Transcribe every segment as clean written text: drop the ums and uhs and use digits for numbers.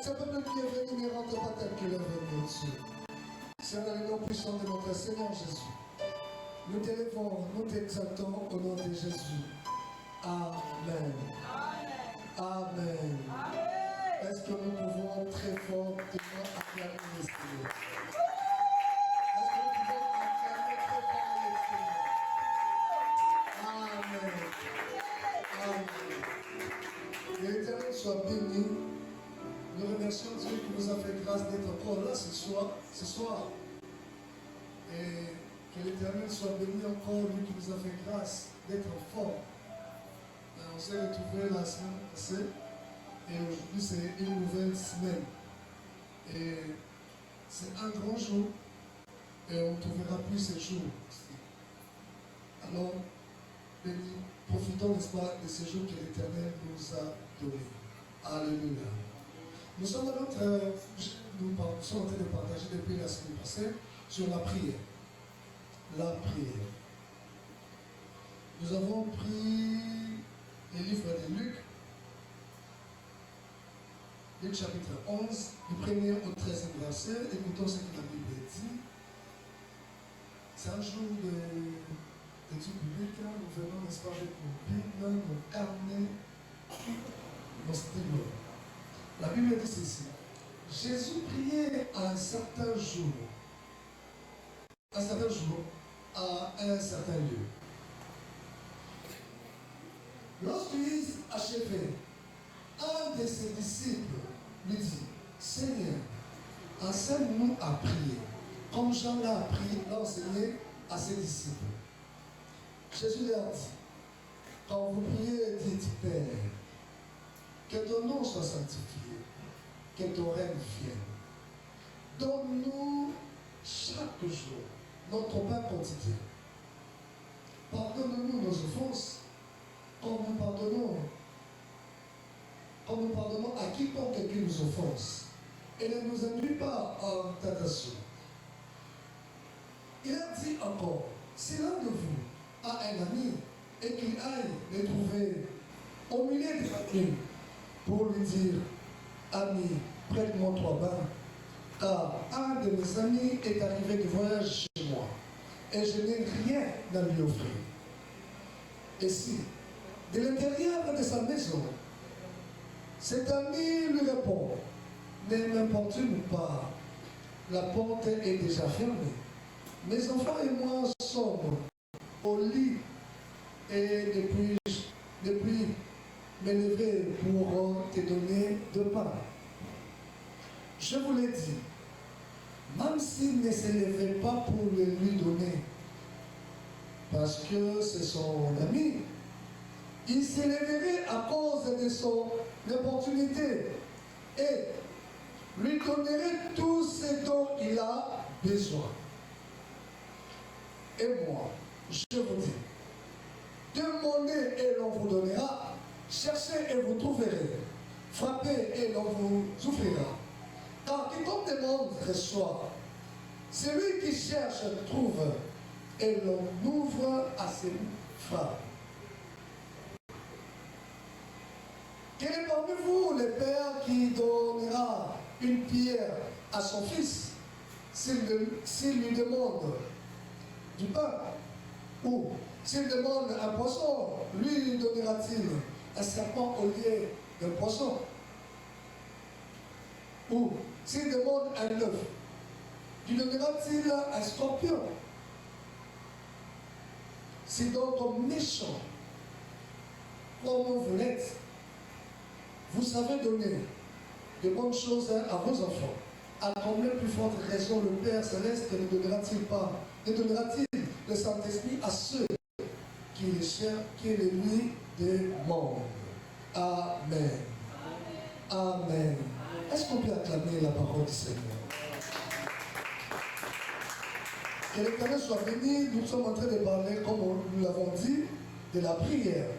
Ce peuple qui est venu ne rentre pas tel qu'il est venu au-dessus. C'est dans le nom puissant de notre Seigneur Jésus. Nous t'élevons, nous t'exaltons au nom de Jésus. Amen. Amen. Amen. Est-ce que nous pouvons très fortement acclamer le Seigneur? Est-ce que nous pouvons acclamer très fort le Seigneur? Amen. Amen. Que l'Éternel soit béni. Nous remercions Dieu qui nous a fait grâce d'être encore là ce soir. Et que l'Éternel soit béni encore, lui qui nous a fait grâce d'être fort. On s'est retrouvés la semaine passée et aujourd'hui c'est une nouvelle semaine. Et c'est un grand jour et on ne trouvera plus ce jour. Alors, béni, profitons, n'est-ce pas, de ce jour que l'Éternel nous a donné. Alléluia. Nous sommes en train de partager depuis la semaine passée sur la prière. La prière. Nous avons pris le livre de Luc, Luc chapitre 11, du 1er au 13e verset. Écoutons ce que la Bible dit. C'est un jour d'étude biblique. Nous venons, n'est-ce pas, avec nos Bibles, nos carnets, nos stylos. La Bible dit ceci. Jésus priait à un certain jour, à un certain lieu. Lorsqu'il achevait, un de ses disciples lui dit, Seigneur, enseigne-nous à prier, comme Jean l'a appris, l'a enseigné à ses disciples. Jésus leur dit, quand vous priez, dites, Père, que ton nom soit sanctifié, que ton règne vienne. Donne-nous chaque jour notre pain quotidien. Pardonne-nous nos offenses, comme nous pardonnons à quiconque qui nous offense. Et ne nous induis pas en tentation. Il a dit encore, si l'un de vous a un ami et qu'il aille le trouver au milieu de la nuit pour lui dire, ami, prête-moi 3 bains, car un de mes amis est arrivé de voyage chez moi et je n'ai rien à lui offrir. Et si, de l'intérieur de sa maison, cet ami lui répond, ne m'importune pas, la porte est déjà fermée. Mes enfants et moi sommes au lit et depuis me lever pour te donner 2 pains. Je vous l'ai dit, même s'il ne se levait pas pour le lui donner, parce que c'est son ami, il se leverait à cause de son opportunité et lui donnerait tout ce dont il a besoin. Et moi, je vous dis, demandez et l'on vous donnera, cherchez et vous trouverez, frappez et l'on vous ouvrira. Car quiconque demande reçoit, celui qui cherche trouve, et l'on ouvre à celui qui frappe. Quel est parmi vous le père qui donnera une pierre à son fils s'il lui demande du pain? Ou s'il demande un poisson, lui donnera-t-il un serpent au lieu d'un poisson? Ou s'il demande un œuf, lui donnera-t-il un scorpion? C'est donc méchant comme vous l'êtes. Vous savez donner de bonnes choses à vos enfants. À combien plus forte raison le Père Céleste ne donnera-t-il pas, ne donnera-t-il le Saint-Esprit à ceux qui lui demandent? Amen. Amen. Est-ce qu'on peut acclamer la parole du Seigneur? Que l'Éternel soit béni. Nous sommes en train de parler, comme nous l'avons dit, de la prière.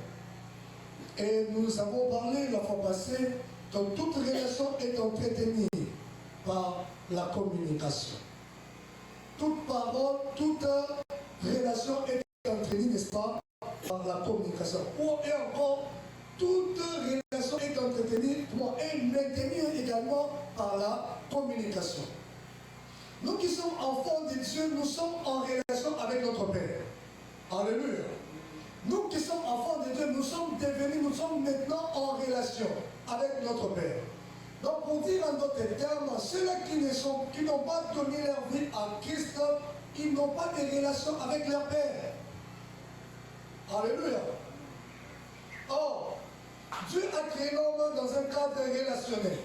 Et nous avons parlé la fois passée que toute relation est entretenue par la communication. Toute parole, toute relation est entretenue, n'est-ce pas, par la communication. Et encore, toute relation est entretenue et maintenue également par la communication. Nous qui sommes enfants de Dieu, nous sommes en relation avec notre Père. Alléluia. Nous qui sommes enfants de Dieu, nous sommes devenus, nous sommes maintenant en relation avec notre Père. Donc pour dire en d'autres termes, ceux-là qui n'ont pas donné leur vie à Christ, ils n'ont pas de relation avec leur Père. Alléluia. Or, Dieu a créé l'homme dans un cadre relationnel.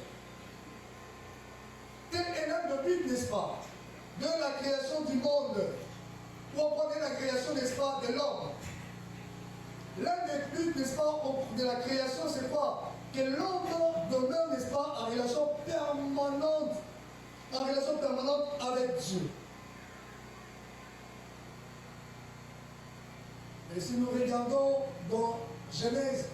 Tel est l'un de but, n'est-ce pas, de la création du monde. Ou on prenait la création, n'est-ce pas, de l'homme. L'un des buts, n'est-ce pas, de la création, c'est quoi? Que l'homme demeure, n'est-ce pas, en relation permanente avec Dieu. Et si nous regardons dans Genèse,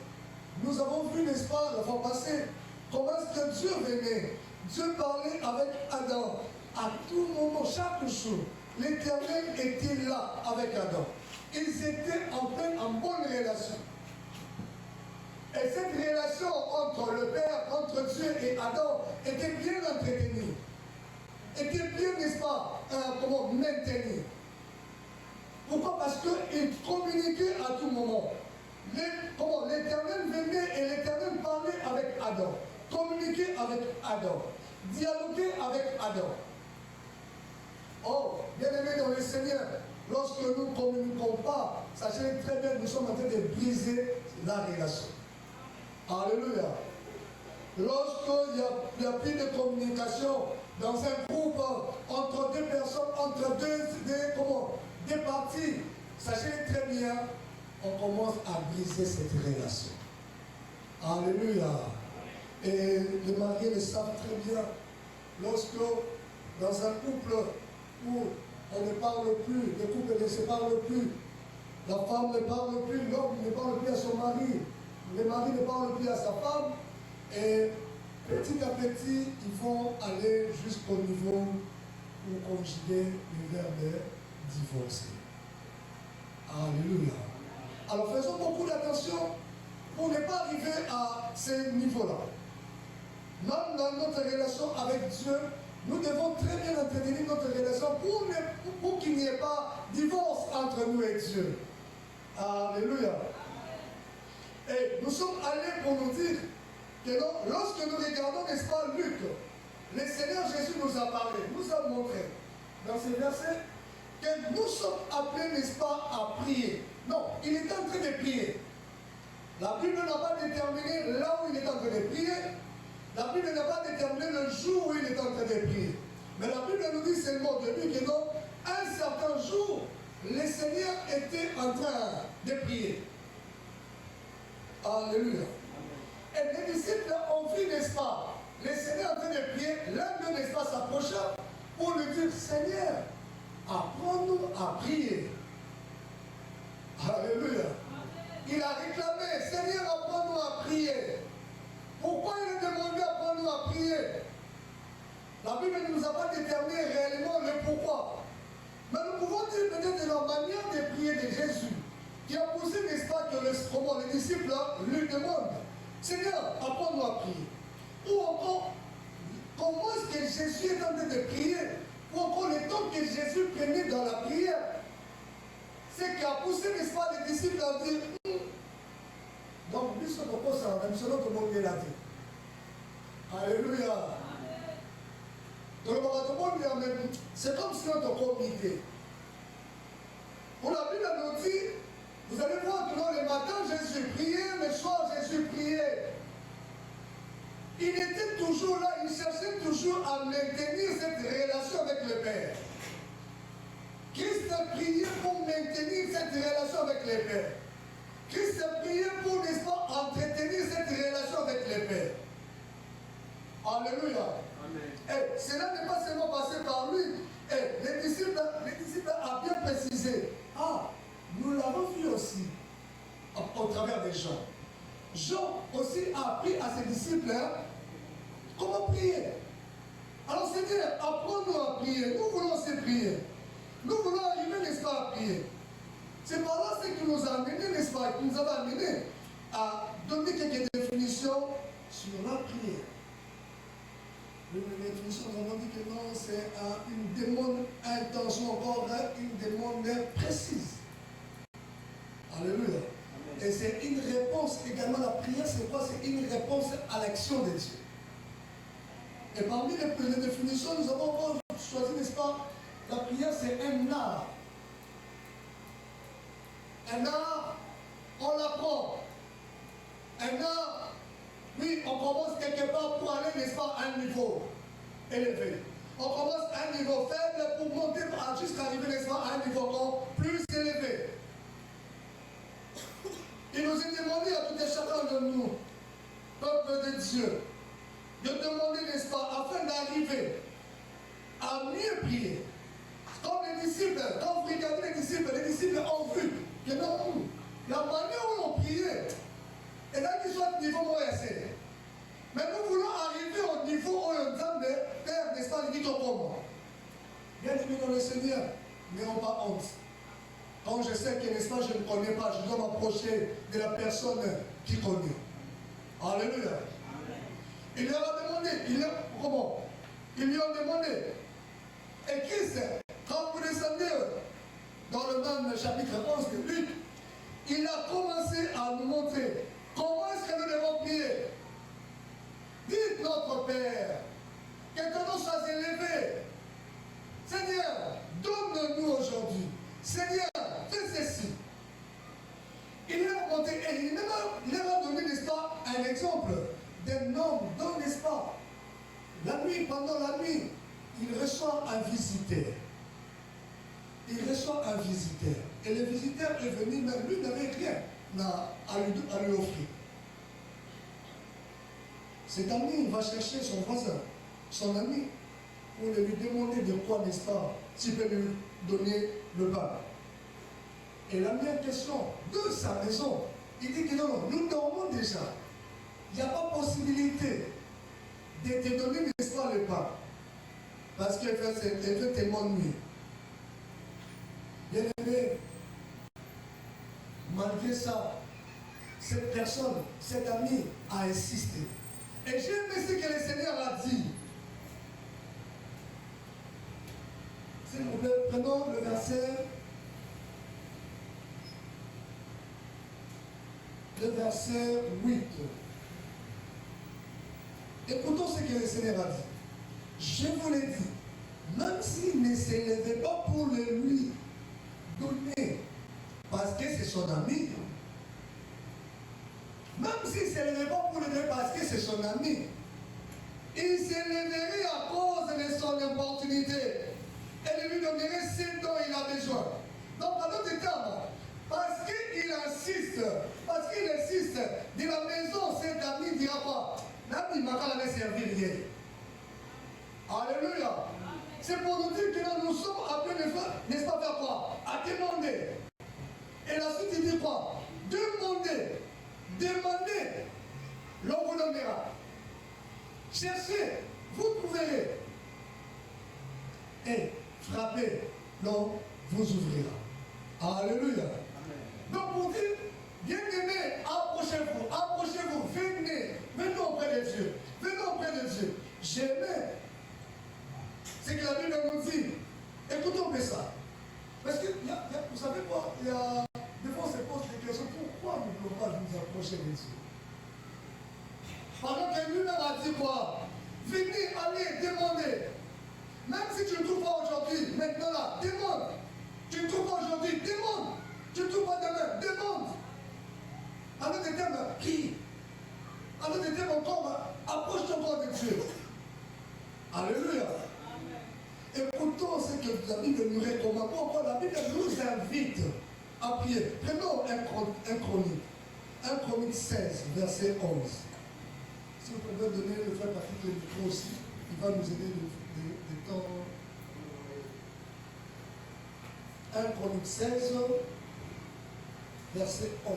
nous avons vu, n'est-ce pas, la fois passée, comment est-ce que Dieu venait. Dieu parlait avec Adam. À tout moment, chaque jour, l'Éternel était là avec Adam. Ils étaient en bonne relation. Et cette relation entre le Père, entre Dieu et Adam, était bien entretenue. Était bien, n'est-ce pas, maintenue. Pourquoi? Parce qu'ils communiquaient à tout moment. L'Éternel venait et l'Éternel parlait avec Adam. Communiquer avec Adam. Dialoguer avec Adam. Oh, bien-aimés dans le Seigneur, lorsque nous ne communiquons pas, sachez très bien que nous sommes en train de briser la relation. Alléluia. Lorsqu'il n'y a plus de communication dans un groupe entre deux personnes, entre deux parties, sachez très bien, on commence à briser cette relation. Alléluia. Et les mariés le savent très bien. Lorsque dans un couple où on ne parle plus, le couple ne se parle plus, la femme ne parle plus, l'homme ne parle plus à son mari, le mari ne parle plus à sa femme, et petit à petit, ils vont aller jusqu'au niveau où conjuguer le verbe divorcer. Alléluia. Alors faisons beaucoup d'attention pour ne pas arriver à ce niveau-là. Même dans notre relation avec Dieu, nous devons très bien entretenir notre relation pour qu'il n'y ait pas de divorce entre nous et Dieu. Alléluia. Et nous sommes allés pour nous dire que lorsque nous regardons, n'est-ce pas, Luc, le Seigneur Jésus nous a parlé, nous a montré dans ces versets que nous sommes appelés, n'est-ce pas, à prier. Non, il est en train de prier. La Bible n'a pas déterminé là où il est en train de prier. La Bible n'a pas déterminé le jour où il est en train de prier. Mais la Bible nous dit seulement de lui que non, un certain jour, le Seigneur était en train de prier. Alléluia. Et les disciples ont vu, n'est-ce pas, le Seigneur en train de prier, l'un d'eux, n'est-ce pas, s'approcha pour lui dire, Seigneur, apprends-nous à prier. Alléluia. Il a réclamé, Seigneur, apprends-nous à prier. Pourquoi il a demandé apprends-nous à prier? La Bible ne nous a pas déterminé réellement le pourquoi. Mais nous pouvons dire peut-être de la manière de prier de Jésus, qui a poussé, n'est-ce pas, que les disciples lui demandent, Seigneur, apprends-nous à prier. Ou encore, comment est-ce que Jésus est en train de prier? Ou encore le temps que Jésus prenait dans la prière. C'est qui a poussé, n'est-ce pas, les disciples à dire, donc, lui, ce propos, ça, même selon tout le monde est là. Alléluia. Donc, c'est comme si notre comité. Pour la Bible nous dit, vous allez voir que le matin, Jésus priait, le soir, Jésus priait. Il était toujours là, il cherchait toujours à maintenir cette relation avec le Père. Christ a prié pour maintenir cette relation avec le Père. Christ a prié pour, n'est-ce pas, entretenir cette relation avec le Père. Alléluia. Amen. Et cela n'est pas seulement passé par lui. Et les disciples ont bien précisé. Ah, nous l'avons vu aussi au travers des gens. Jean aussi a appris à ses disciples comment prier. Alors Seigneur, apprends-nous à prier. Nous voulons aussi prier. Nous voulons arriver, n'est-ce pas, à prier. C'est par là ce qui nous a amené, n'est-ce pas, qui nous avait amené à donner quelques définitions sur la prière. Les définitions, nous avons dit que non, c'est une demande intention, encore une demande précise. Alléluia. Et c'est une réponse également, la prière, c'est quoi? C'est une réponse à l'action de Dieu. Et parmi les définitions, nous avons encore choisi, n'est-ce pas? La prière, c'est un art. Un art, on l'apprend. Un art, oui, on commence quelque part pour aller, n'est-ce pas, à un niveau élevé. On commence à un niveau faible pour monter jusqu'à arriver, n'est-ce pas, à un niveau encore plus élevé. Il nous est demandé à tout et chacun de nous, peuple de Dieu, de demander, n'est-ce pas, afin d'arriver à mieux prier. Comme les disciples, quand vous regardez les disciples ont vu que non, la manière où on priait, et là qu'ils soient au niveau moins assez. Mais nous voulons arriver au niveau où on dit, Père, n'est-ce pas, il dit pour moi. Bien aimé dans le Seigneur, n'ayons pas honte. Quand je sais que, n'est-ce pas, je ne connais pas, je dois m'approcher de la personne qui connaît. Alléluia. Il leur a demandé, ils lui ont demandé. Et Christ, quand vous descendez dans le même chapitre 11 de Luc, il a commencé à nous montrer comment est-ce que nous devons prier. Dites notre Père, que ton nom soit élevé. Seigneur, donne-nous aujourd'hui. Seigneur, fais ceci. Il leur a montré, et il leur a donné, n'est-ce pas, un exemple d'un homme, donc, n'est-ce pas, la nuit, pendant la nuit, il reçoit un visiteur. Il reçoit un visiteur. Et le visiteur est venu, mais lui n'avait rien à lui offrir. Cet ami va chercher son voisin, son ami, pour lui demander de quoi, n'est-ce pas, s'il peut lui donner le pain. Et l'ami en question, de sa maison, il dit que non, nous dormons déjà. Il n'y a pas possibilité de te donner, n'est-ce pas, le pain. Parce qu'il fait tellement nuit. Bien aimé, malgré ça, cette personne, cet ami a insisté. Et j'aime ce que le Seigneur a dit. S'il vous plaît, prenons le verset. Le verset 8. Écoutons ce que le Seigneur a dit. Je vous l'ai dit, même s'il ne s'élevait pas pour le lui donner, parce que c'est son ami, même s'il ne s'élevait pas pour le donner parce que c'est son ami, il s'élèverait à cause de son opportunité et lui donnerait ce dont il a besoin. Donc, en d'autres termes, parce qu'il insiste, de la maison, cet ami dira pas, l'ami m'a quand même servi rien. Alléluia. C'est pour nous dire que nous sommes appelés, n'est-ce pas, faire quoi? À demander. Et la suite, il dit quoi? Demandez. Demandez. L'on vous donnera. Cherchez. Vous trouverez. Et frappez. L'on vous ouvrira. Alléluia. Donc pour dire, bien-aimés, approchez-vous, venez auprès de Dieu. Venez auprès de Dieu. J'aimais. C'est que la Bible nous dit, écoutons ça. Parce que, vous savez quoi, des fois on se pose des questions, pourquoi nous ne pouvons pas nous approcher de Dieu? Pendant que lui-même a dit quoi? Venez, allez, demandez. Même si tu ne trouves pas aujourd'hui, maintenant là, demande. Tu ne trouves pas aujourd'hui, demande. Tu ne trouves pas demain, demande. En d'autres termes, prie. En d'autres termes, encore, approche-toi encore de Dieu. Alléluia. Écoutons ce que la Bible nous recommande. Pourquoi la Bible nous invite à prier. Prenons un chronique 16, verset 11. Si vous pouvez donner le frère Patrick le micro aussi, il va nous aider de temps. 1 Chronique 16, verset 11.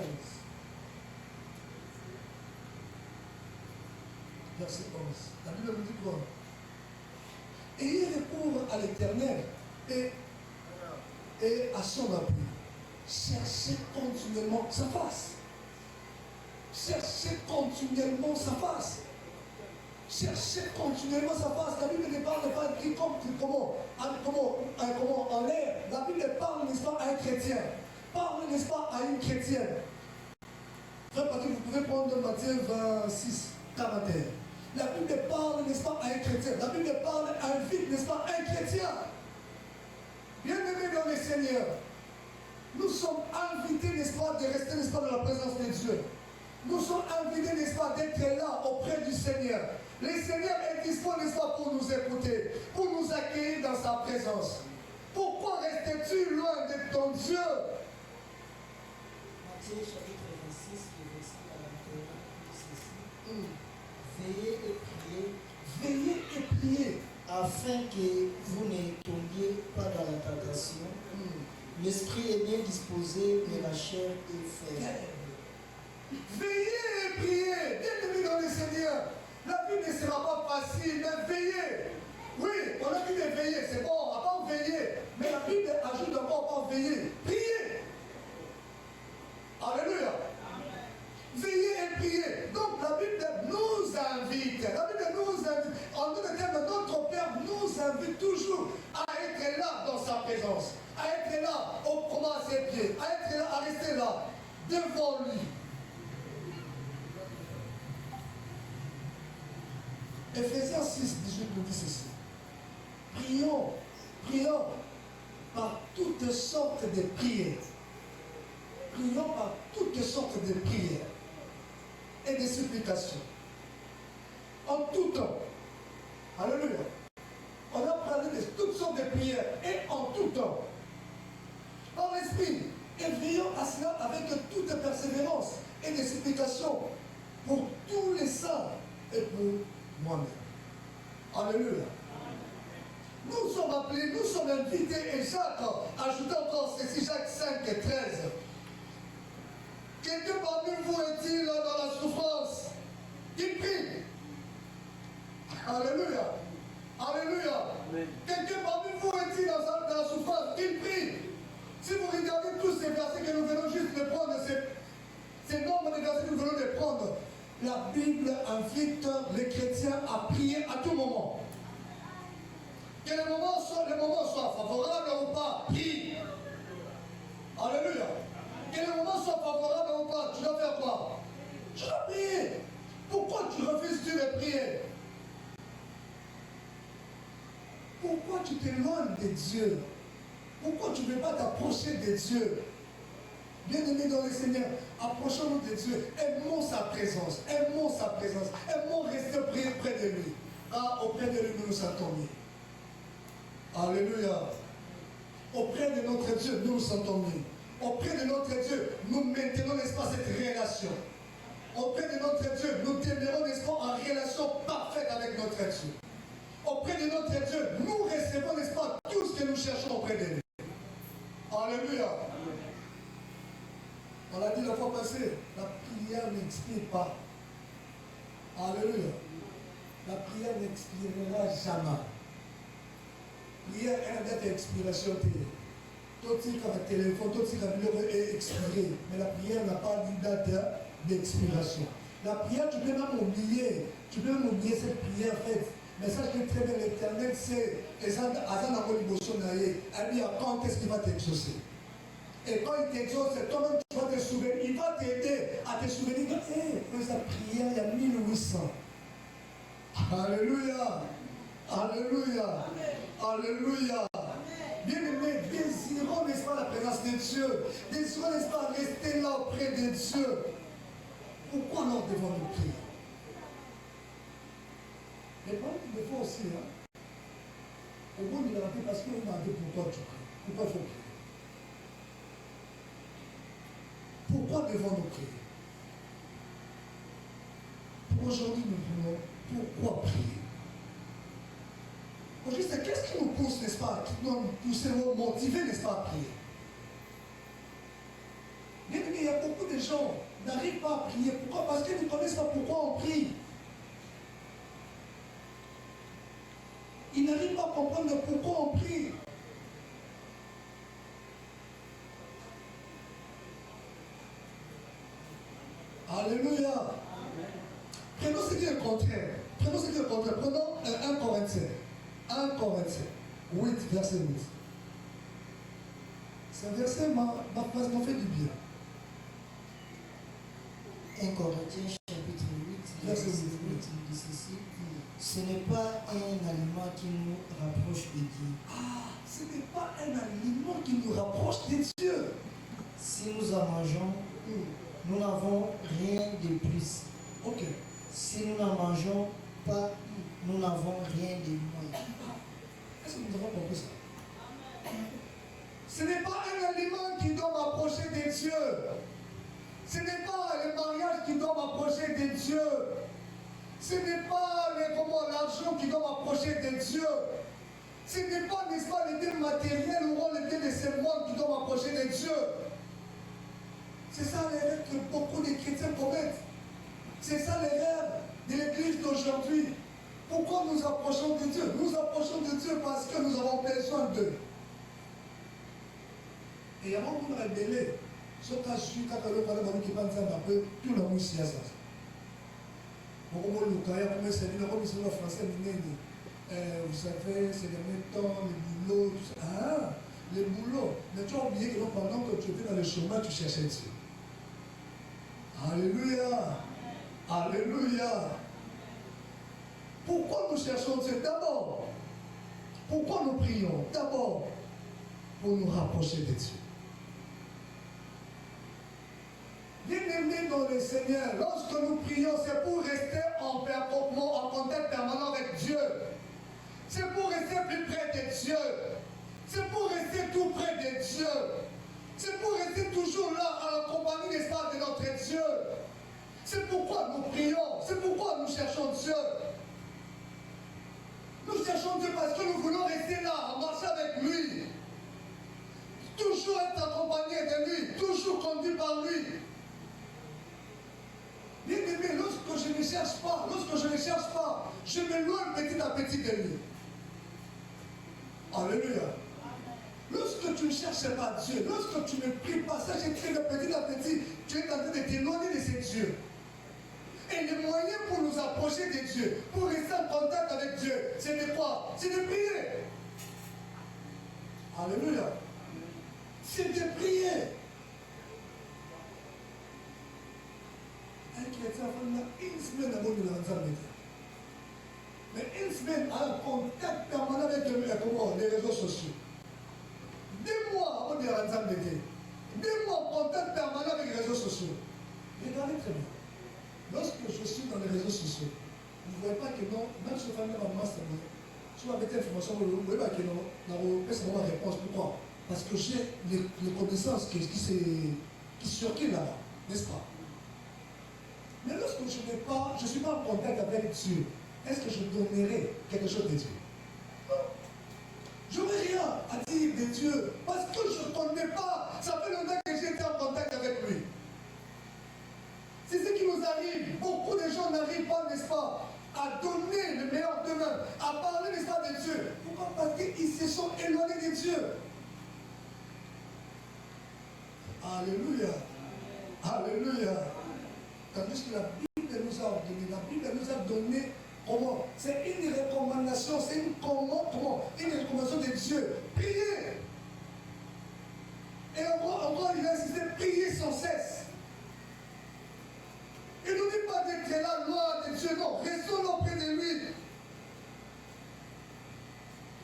Verset 11. La Bible nous dit quoi? Ayez recours à l'Éternel et à son appui. Cherchez continuellement sa face. cherchez continuellement sa face. Cherchez continuellement sa face. La Bible ne parle pas écrit comment en l'air. La Bible parle, n'est-ce pas, à un chrétien. Parle, n'est-ce pas, à une chrétienne. Frère Patrick, vous pouvez prendre Matthieu 26, 41. La Bible parle, n'est-ce pas, à un chrétien. La Bible parle, invite, n'est-ce pas, à un chrétien. Bien-aimés dans le Seigneur, nous sommes invités, n'est-ce pas, de rester, n'est-ce pas, dans la présence de Dieu. Nous sommes invités, n'est-ce pas, d'être là auprès du Seigneur. Le Seigneur est disponible, n'est-ce pas, pour nous écouter, pour nous accueillir dans sa présence. Pourquoi restes-tu loin de ton Dieu? Matthieu chapitre 26, le verset 41, dit ceci. Veillez et priez. Veillez et priez. Afin que vous ne tombiez pas dans la tentation. L'esprit est bien disposé, mais la chair est faible. Veillez et priez. Bien-aimés dans le Seigneur. La vie ne sera pas facile, mais veillez. Oui, on a dit de veiller, c'est bon, on va pas veiller. Mais la Bible ajoute encore pas veiller. Priez. Alléluia. Veillez et priez. Donc la Bible nous invite. La Bible nous invite. En d'autres termes, notre Père nous invite toujours à être là dans sa présence. À être là, comment à ses pieds. À être là, à rester là, devant lui. Ephésiens 6, 18 nous dit ceci. Prions par toutes sortes de prières. Prions par toutes sortes de prières et de supplications. En tout temps. Alléluia. On a parlé de toutes sortes de prières et en tout temps. Par l'esprit. Et veillons à cela avec toute persévérance et des supplications pour tous les saints et pour moi-même. Alléluia. Nous sommes appelés, nous sommes invités, et Jacques ajoute encore ceci, Jacques 5 et 13. Quelqu'un parmi vous est-il dans la souffrance? Il prie. Alléluia. Alléluia. Quelqu'un parmi vous est-il dans la souffrance? Il prie. Si vous regardez tous ces versets que nous venons juste de prendre, ces nombres de versets que nous venons de prendre, la Bible invite les chrétiens à prier à tout moment. Que le moment soit favorable ou pas, prie. Alléluia. Que le moment soit favorable ou pas, tu dois faire quoi? Tu dois prier. Pourquoi tu refuses-tu de prier? Pourquoi tu t'éloignes de Dieu? Pourquoi tu ne veux pas t'approcher de Dieu? Bien-aimés dans le Seigneur, approchons-nous de Dieu, aimons sa présence, aimons rester près de lui. Ah, auprès de lui, nous nous sentons mieux. Alléluia. Auprès de notre Dieu, nous nous sentons mieux. Auprès de notre Dieu, nous maintenons, n'est-ce pas, cette relation. Auprès de notre Dieu, nous demeurons, n'est-ce pas, en relation parfaite avec notre Dieu. Auprès de notre Dieu, nous recevons, n'est-ce pas, tout ce que nous cherchons auprès de lui. Alléluia. On l'a dit la fois passée, la prière n'expire pas. Alléluia. La prière n'expirera jamais. Prière est une date d'expiration. Tout ce qui est téléphone, tout ce qui est expiré. Mais la prière n'a pas une date d'expiration. La prière, tu peux même oublier. Tu peux même oublier cette prière faite. Mais sache que très bien l'Éternel sait. Et ça, à ça, on a l'émotion d'ailleurs. Elle dit, quand est-ce qu'il va t'exaucer? Et quand il t'exauce, toi-même tu vas te souvenir. Il va t'aider à te souvenir que, hé, sa prière, il y a 1800. Alléluia. Alléluia. Alléluia. Bien-aimés, désirons, n'est-ce pas, la présence de Dieu. Désirons, n'est-ce pas, rester là auprès de Dieu. Pourquoi alors devons-nous prier? Les parents, des fois aussi, au bout de la paix, parce qu'on m'a dit pourquoi tu pries. Pourquoi il faut prier? Pourquoi devons-nous prier? Pour aujourd'hui, nous voulons pourquoi prier? Aujourd'hui, c'est qu'est-ce qui nous pousse, n'est-ce pas, qui doit nous pousser, nous motiver, n'est-ce pas, à prier? Bien aimé, il y a beaucoup de gens qui n'arrivent pas à prier. Pourquoi? Parce qu'ils ne connaissent pas pourquoi on prie. Ils n'arrivent pas à comprendre pourquoi on prie. Alléluia. contraire. Prenons ce qui est le contraire. Prenons 1 Corinthiens. 1 Corinthiens. 8, verset 8. Ce verset m'a fait du bien. 1 Corinthiens chapitre 8, verset 8, il dit ceci. Ce n'est pas un aliment qui nous rapproche de Dieu. Ah, ce n'est pas un aliment qui nous rapproche de Dieu. Si nous en mangeons, nous n'avons rien de plus. Ok. Si nous n'en mangeons pas, nous n'avons rien de moins. Est-ce que nous avons compris ça? Ce n'est pas un aliment qui doit m'approcher de Dieu. Ce n'est pas le mariage qui doit m'approcher de Dieu. Ce n'est pas l'argent qui doit m'approcher de Dieu. Ce n'est pas, n'est-ce pas, les biens matériels ou les biens de ce monde qui doivent m'approcher de Dieu. C'est ça l'erreur que beaucoup de chrétiens commettent. C'est ça l'erreur de l'église d'aujourd'hui. Pourquoi nous approchons de Dieu? Nous approchons de Dieu parce que nous avons besoin d'eux. Et avant de nous révéler, ce cas je quand le parle de qui pense un peu, tout le monde s'y a ça. Beaucoup de gens comme c'est dit, comme c'est le français, vous savez, c'est le même temps, le boulot, tout ça. Ah, le boulot. Mais tu as oublié que pendant que tu étais dans le chemin, tu cherchais Dieu. Alléluia. Alléluia. Pourquoi nous cherchons Dieu? D'abord, pourquoi nous prions? D'abord, pour nous rapprocher de Dieu. Bien-aimés dans le Seigneur, lorsque nous prions, c'est pour rester en contact permanent avec Dieu. C'est pour rester plus près de Dieu. C'est pour rester tout près de Dieu. C'est pour rester toujours là, à la compagnie, n'est-ce pas, de notre Dieu. C'est pourquoi nous prions. C'est pourquoi nous cherchons Dieu. Nous cherchons Dieu parce que nous voulons rester là, marcher avec lui. Toujours être accompagné de lui, toujours conduit par lui. Bien aimé, lorsque je ne cherche pas, je m'éloigne petit à petit de lui. Alléluia. Lorsque tu ne cherches pas Dieu, lorsque tu ne pries pas, ça j'ai dit que petit à petit, tu es en train de t'éloigner de ces dieux. Et le moyen pour nous approcher de Dieu, pour rester en contact avec Dieu, c'est de quoi? C'est de prier. Alléluia. C'est de prier. Un chrétien, il a une semaine avant de l'entendre. Mais une semaine en contact permanent avec les réseaux sociaux. 2 mois avant de l'entendre. 2 mois en contact permanent avec les réseaux sociaux. Regardez très bien. Lorsque je suis dans les réseaux sociaux, vous ne voyez pas que non, même si vous faites un master, si vous avez cette information, vous ne voyez pas que non, c'est ma réponse. Pourquoi? Parce que j'ai les connaissances qui circulent là-bas, n'est-ce pas? Mais lorsque je ne suis pas en contact avec Dieu, est-ce que je donnerai quelque chose de Dieu? Non. Je n'aurai rien à dire de Dieu parce que je ne connais pas. Ça fait longtemps que j'ai été en contact avec lui. C'est ce qui nous arrive. Beaucoup de gens n'arrivent pas, n'est-ce pas, à donner le meilleur d'eux-mêmes, à parler, n'est-ce pas, de Dieu. Pourquoi? Parce qu'ils se sont éloignés de Dieu. Alléluia. Alléluia. Tandis que la Bible nous a donné comment? C'est une recommandation, c'est une recommandation de Dieu. Priez. Et encore il a insisté, priez sans cesse. Il ne nous dit pas d'être là loin de Dieu, non, restons auprès de lui.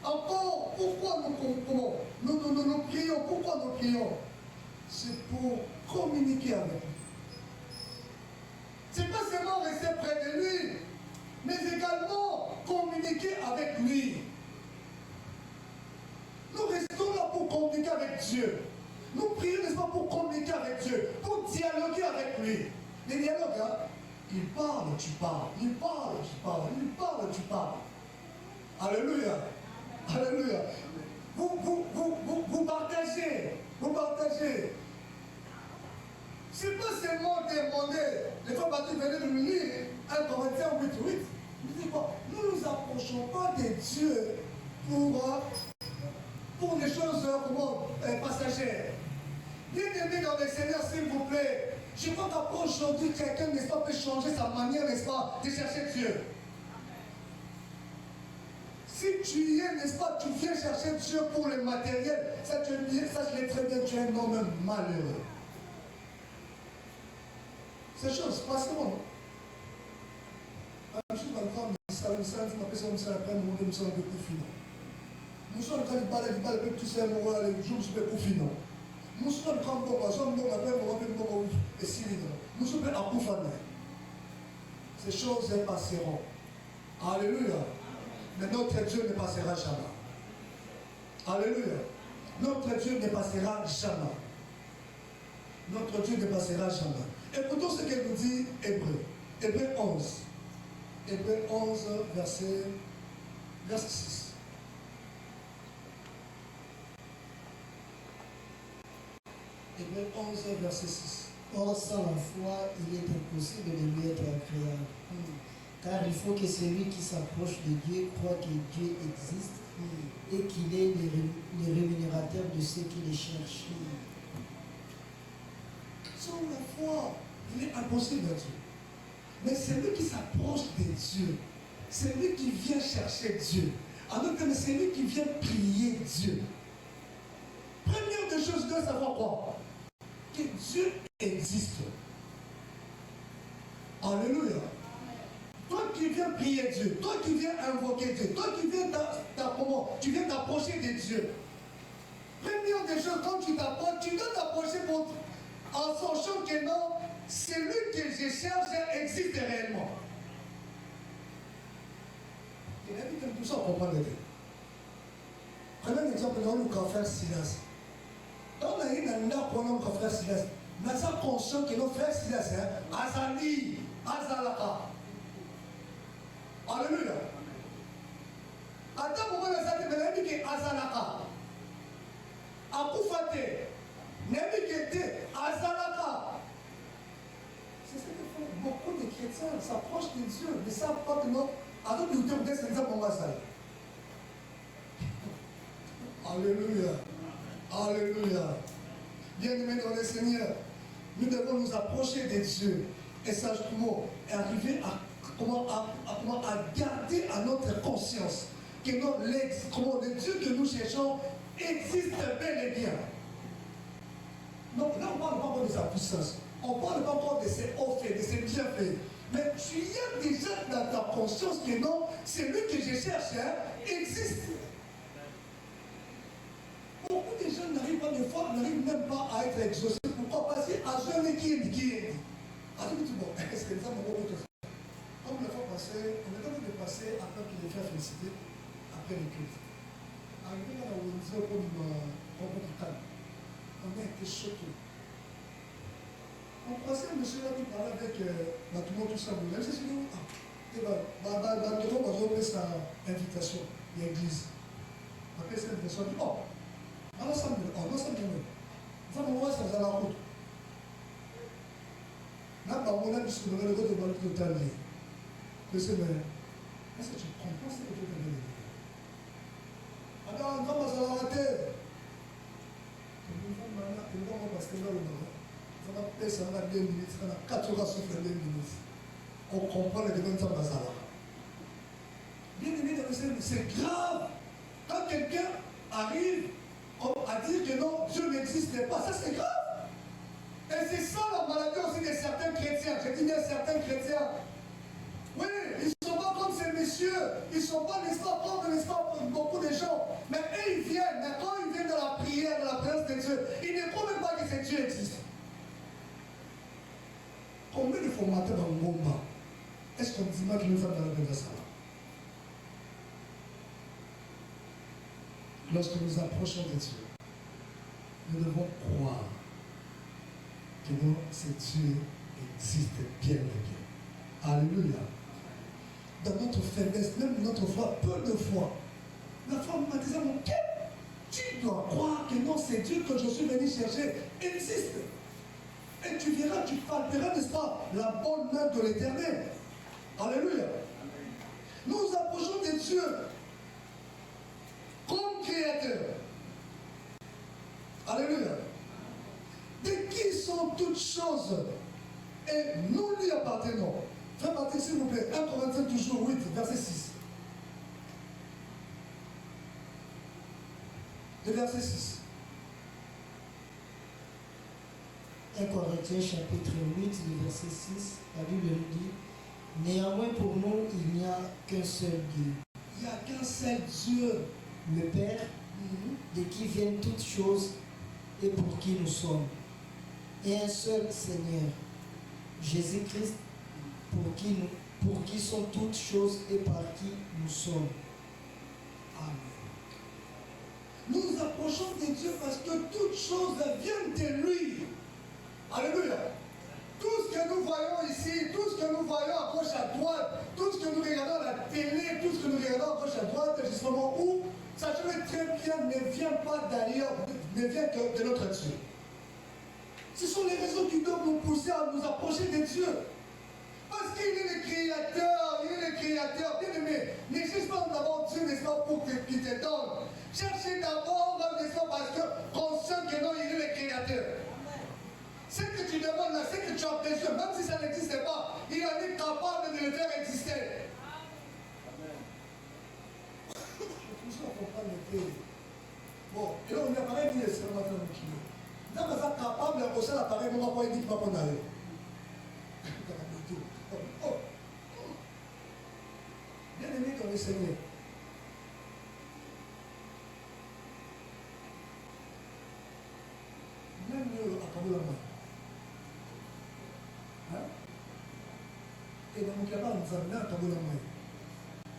Encore, pourquoi nous prions? Pourquoi nous prions? C'est pour communiquer avec lui. C'est pas seulement rester près de lui, mais également communiquer avec lui. Nous restons là pour communiquer avec Dieu. Nous prions, n'est-ce pas, pour communiquer avec Dieu, pour dialoguer avec lui. Les dialogues, hein, il parle, tu parles. Il parle, tu parles. Il parle, tu parles. Alléluia. Alléluia. Vous partagez. Vous partagez. C'est pas seulement demander. Les fois Patrick venait de nous lire 1 Corinthiens 8. Il dit quoi? Nous ne nous approchons pas de Dieu pour des choses passagères. Bien-aimés dans le Seigneur, s'il vous plaît, je crois qu'aujourd'hui, quelqu'un, n'est-ce pas, peut changer sa manière, n'est-ce pas, de chercher Dieu. Si tu es, n'est-ce pas, tu viens chercher Dieu pour le matériel, ça, sache-le très bien, tu es un homme malheureux. Ces choses, passons. Je suis dans le camp, je m'appelle après mon je me sens un peu plus finon. Nous sommes quand il parle avec tout ça, moi, les jours, je suis un peu plus finon. Nous sommes quand on va, et si nous sommes à Koufane. Ces choses passeront. Alléluia. Mais notre Dieu ne passera jamais. Alléluia. Notre Dieu ne passera jamais. Notre Dieu ne passera jamais. Écoutons ce que nous dit Hébreu. Hébreu 11. Hébreu 11, verset 6. Hébreu 11, verset 6. Or, sans la foi, il est impossible de lui être agréable. Car il faut que celui qui s'approche de Dieu croit que Dieu existe et qu'il est le rémunérateur de ceux qui le cherchent. Sans la foi, il est impossible à Dieu. Mais celui qui s'approche de Dieu, celui qui vient chercher Dieu, alors que celui qui vient prier Dieu. Première des choses, doit savoir quoi? Que Dieu existe. Alléluia. Toi qui viens prier Dieu, toi qui viens invoquer Dieu, toi qui viens t'approcher de Dieu. Première des choses, quand tu t'approches, tu dois t'approcher en sachant que non, celui que je cherche existe réellement. Il a dit que tout ça, on comprend le Dieu. Prenez un exemple dans le frère Silas. Quand on a eu un frère Silas, nous sommes conscients que nos frères Silas, Azali, Azalaka. Alléluia. À un moment, nous avons dit que Azalaka. Akoufate. Nebikete, Azalaka. C'est ce que font beaucoup de chrétiens, s'approchent de Dieu, ne savent pas que non. Avec l'autorité, c'est ça mon Azal. Alléluia. Alléluia. Bien-aimés dans le Seigneur, nous devons nous approcher de Dieu et sagement arriver à garder à notre conscience que le Dieu que nous cherchons existe bel et bien. Donc là, on ne parle pas encore de sa puissance. On ne parle pas encore de ses hauts faits, de ses bienfaits. Mais tu y as déjà dans ta conscience que non, celui que je cherche existe. Beaucoup de gens n'arrivent pas des fois, n'arrivent même pas à être exaucés. Pourquoi? Parce qu'à jamais qui est dit. Alors tu dis, bon, est-ce que les hommes ont autre chose? Comme la fois passée, on est en train de passer après qu'il les fait féliciter, après le culte. Arrivé là où on disait comme on a été choqués. On passait un monsieur là qui parlait avec tout le monde, tout ça. Vous savez, c'est nous. Et bien, on a sa invitation, l'église. Après cette invitation, on dit, oh, alors ça me dit, oh, non, ça me dit, ça me voit, ça me la route. Là, on a dit, ce que le de Balut total dit. Que c'est le. Est-ce que tu comprends ce que tu veux dire? Alors, on va se arrêter. Ça va passer 2 minutes, ça va 4 heures souffler 2 minutes. On comprend les demandes de Bazala. Bien aimé dans le Seigneur, c'est grave. Quand quelqu'un arrive à dire que non, Dieu n'existe pas, ça c'est grave. Et c'est ça la maladie aussi de certains chrétiens. Je dis bien certains chrétiens. Oui, ils ne sont pas comme ces messieurs. Ils ne sont pas, n'est-ce pas, comme, n'est-ce pas, beaucoup de gens. Mais eux, ils viennent. Mais quand ils viennent dans la prière, dans la présence de Dieu, ils ne croient même pas que ce Dieu existe. Combien de formateurs dans le monde est-ce qu'on dit que nous sommes dans la ça? Lorsque nous approchons de Dieu, nous devons croire que ce Dieu existe bien et bien. Alléluia. Dans notre faiblesse, même notre foi, peu de foi, la femme m'a dit, mon cœur, tu dois croire que non, c'est Dieu que je suis venu chercher existe. Et tu verras, tu palperas, n'est-ce pas, la bonne main de l'Éternel. Alléluia. Nous nous approchons de Dieu comme créateur. Alléluia. De qui sont toutes choses? et nous lui appartenons. Frère Patrick, s'il vous plaît, 1 Corinthiens toujours 8, verset 6. Le verset 6. 1 Corinthiens chapitre 8, le verset 6, la Bible nous dit, néanmoins pour nous, il n'y a qu'un seul Dieu. Il n'y a qu'un seul Dieu, le Père, de qui viennent toutes choses et pour qui nous sommes. Et un seul Seigneur, Jésus-Christ, pour qui sont toutes choses et par qui nous sommes. Amen. Nous nous approchons de Dieu parce que toutes choses viennent de lui. Alléluia. Tout ce que nous voyons ici, tout ce que nous voyons à gauche, à droite, tout ce que nous regardons à la télé, tout ce que nous regardons à gauche, à droite, justement où, sachez très bien, ne vient pas d'ailleurs, ne vient que de notre Dieu. Ce sont les raisons qui doivent nous pousser à nous approcher de Dieu. Parce qu'il est le Créateur, il est le Créateur. Bien aimé, ne cherche pas d'abord Dieu, n'est-ce pas, pour qu'il te donne. Cherchez d'abord, n'est-ce pas, parce que conscient que non, il est le Créateur. Ce que tu demandes là, ce que tu as besoin, même si ça n'existe pas, il est capable de le faire exister. Amen. Je ne faut pas le faire. Bon, et là on est pareil, c'est le matin de kilo. Dans le cas capable de poser l'appareil, on va pas dire qu'il va pas aller. Bien aimé dans le Seigneur. Même mieux à Kaboula main. Et dans mon cabane, nous avons à Kaboula main.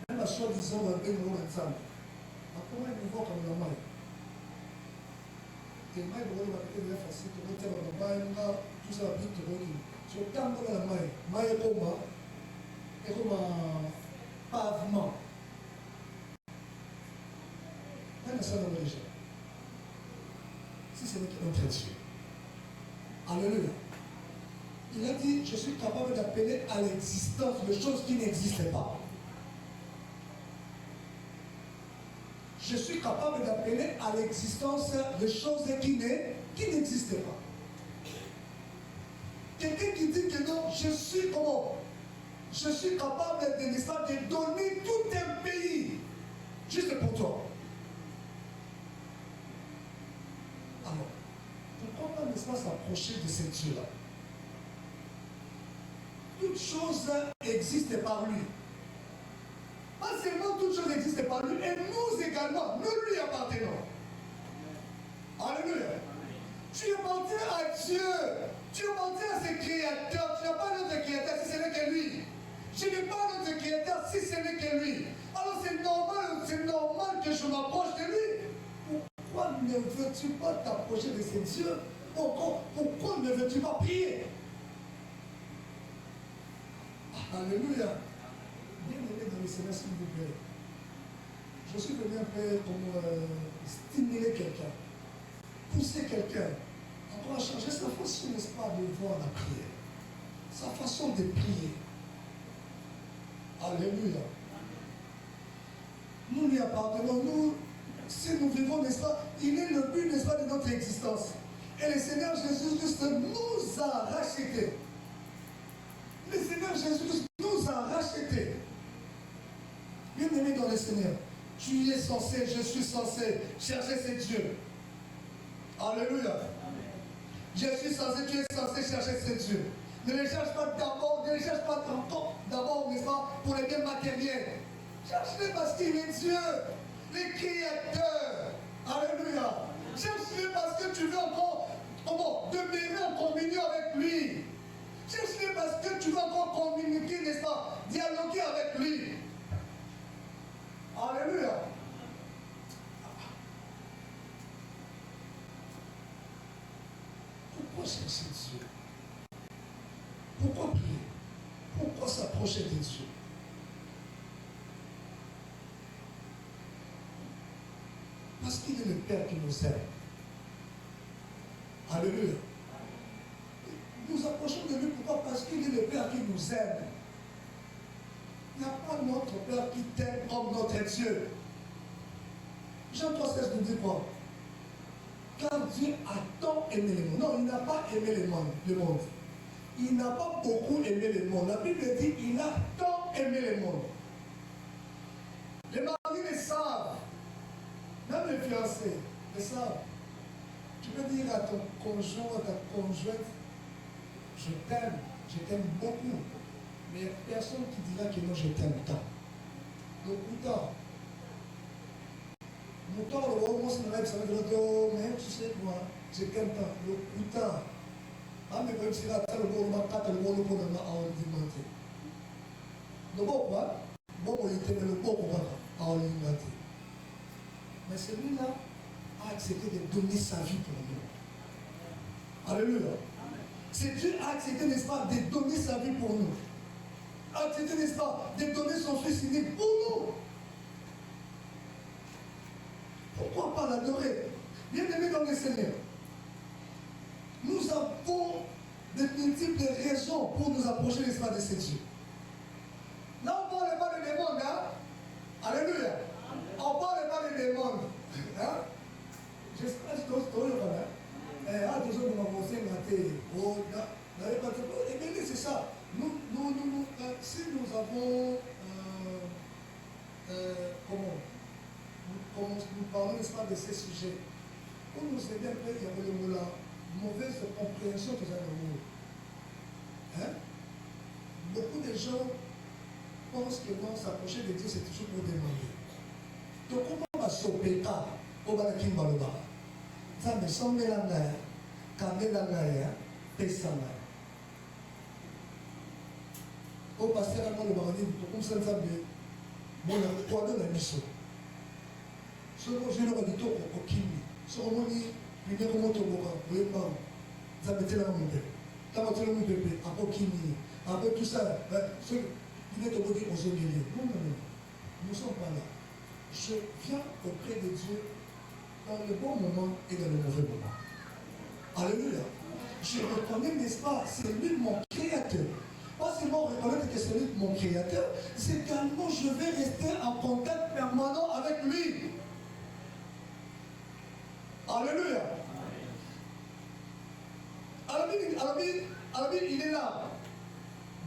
Même à soi-disant, on va bien nous ensemble. Comment ils nous voient comme la main? Et moi, je vais peut-être facile, je vais dire la main, tout ça va vite, je vais dire. Je vais tendre la main. Main est comme un pavement. Même ça dans le déjà. Si ce n'est qu'un Dieu. Alléluia. Il a dit, je suis capable d'appeler à l'existence les choses qui n'existaient pas. Je suis capable d'appeler à l'existence les choses qui n'existaient pas. Quelqu'un qui dit que non, je suis comment? Je suis capable de donner tout un pays juste pour toi. Alors, pourquoi pas, n'est-ce pas, s'approcher de ce Dieu-là? Toutes choses existent par lui. Pas seulement toutes choses existent par lui, et nous également, nous lui appartenons. Alléluia. Tu appartiens à Dieu. Tu appartiens à ce créateur. Tu n'as pas d'autre créateur si ce n'est que lui. Je n'ai pas d'autre créateur si ce n'est que lui. Alors c'est normal que je m'approche de lui. Pourquoi ne veux-tu pas t'approcher de ce Dieu? Pourquoi ne veux-tu pas prier? Alléluia. Bien-aimé dans le Seigneur, s'il vous plaît. Je suis venu un peu comme stimuler quelqu'un, pousser quelqu'un, encore à changer sa façon, n'est-ce pas, de voir la prière, sa façon de prier. Alléluia. Nous lui appartenons, nous, si nous vivons, n'est-ce pas, il est le but, n'est-ce pas, de notre existence. Et le Seigneur Jésus-Christ nous a rachetés. Le Seigneur Jésus-Christ nous a rachetés. Bien-aimé dans le Seigneur, tu es censé, je suis censé chercher ce Dieu. Alléluia. Je suis censé, tu es censé chercher ce Dieu. Ne le cherche pas d'abord, ne le cherche pas d'abord, n'est-ce pas, pour les biens matériels. Cherche-le parce qu'il est Dieu, le Créateur. Alléluia. Cherche-le parce que tu veux encore, demeurer en communion avec lui. Cherche-le parce que tu veux encore communiquer, n'est-ce pas, dialoguer avec lui. Alléluia. Pourquoi chercher Dieu? Pourquoi prier? Pourquoi s'approcher de Dieu? Parce qu'il est le Père qui nous aime. Alléluia. Nous approchons de lui, pourquoi? Parce qu'il est le Père qui nous aime. Il n'y a pas notre Père qui t'aime comme notre Dieu. Jean 3,16 nous dit quoi? Car Dieu a tant aimé le monde. Non, il n'a pas aimé le monde. il n'a pas beaucoup aimé le monde. La Bible dit il a tant aimé le monde. Les maris le savent. Même les fiancés le savent. Tu peux dire à ton conjoint, à ta conjointe, je t'aime beaucoup. Mais il n'y a personne qui dira que non, je t'aime tant. Le couteau. Mon temps, le moment où ça va dire, oh, mais tu sais quoi, je t'aime tant. Le couteau. Ah, mais même si la tête, le bon, le matin, le bon, le bon, le matin, on dit mentir. Le bon, quoi? Bon, il était le bon, on dit mentir. Mais celui-là a accepté de donner sa vie pour nous. Alléluia. C'est Dieu a accepté, n'est-ce pas, de donner sa vie pour nous. A accepté, n'est-ce pas, de donner son fils unique pour nous. Pourquoi pas l'adorer? Bien aimé dans le Seigneur. Nous avons de multiples raisons pour nous approcher, n'est-ce pas, de ce Dieu. Là, on ne parle pas de démons, hein? Alléluia. On ne parle pas de démons. Hein? J'espère que tu as toujours commencé à c'est ça. Si nous avons comment nous parlons, n'est-ce pas, de ces sujets, pour nous aider un peu, il y avait la mauvaise compréhension que nous avons. Hein? Beaucoup de gens pensent que non, s'approcher de Dieu, c'est toujours pour demander. Donc, comment on va sauver ça? On va la kimbaluba. Ça me semble la mer, quand la mer, pesama. Au pasteur, le baronne, comme ça, ça me bon, quoi de la mission. Ce que je leur ai dit au Kimi, ce que je dis, puis je remonte au Boka, vous voyez pas, ça me tient à mon père. Ça me tient à mon bébé, après Kimi, après tout ça, il est au bout aux Zongéliens. Non, non, non, nous ne sommes pas là. Je viens auprès de Dieu dans le bon moment et dans le mauvais moment. Alléluia. Je reconnais, n'est-ce pas, c'est lui mon créateur. Pas seulement reconnaître que c'est lui mon créateur, c'est également je vais rester en contact permanent avec lui. Alléluia. Alors, il est là.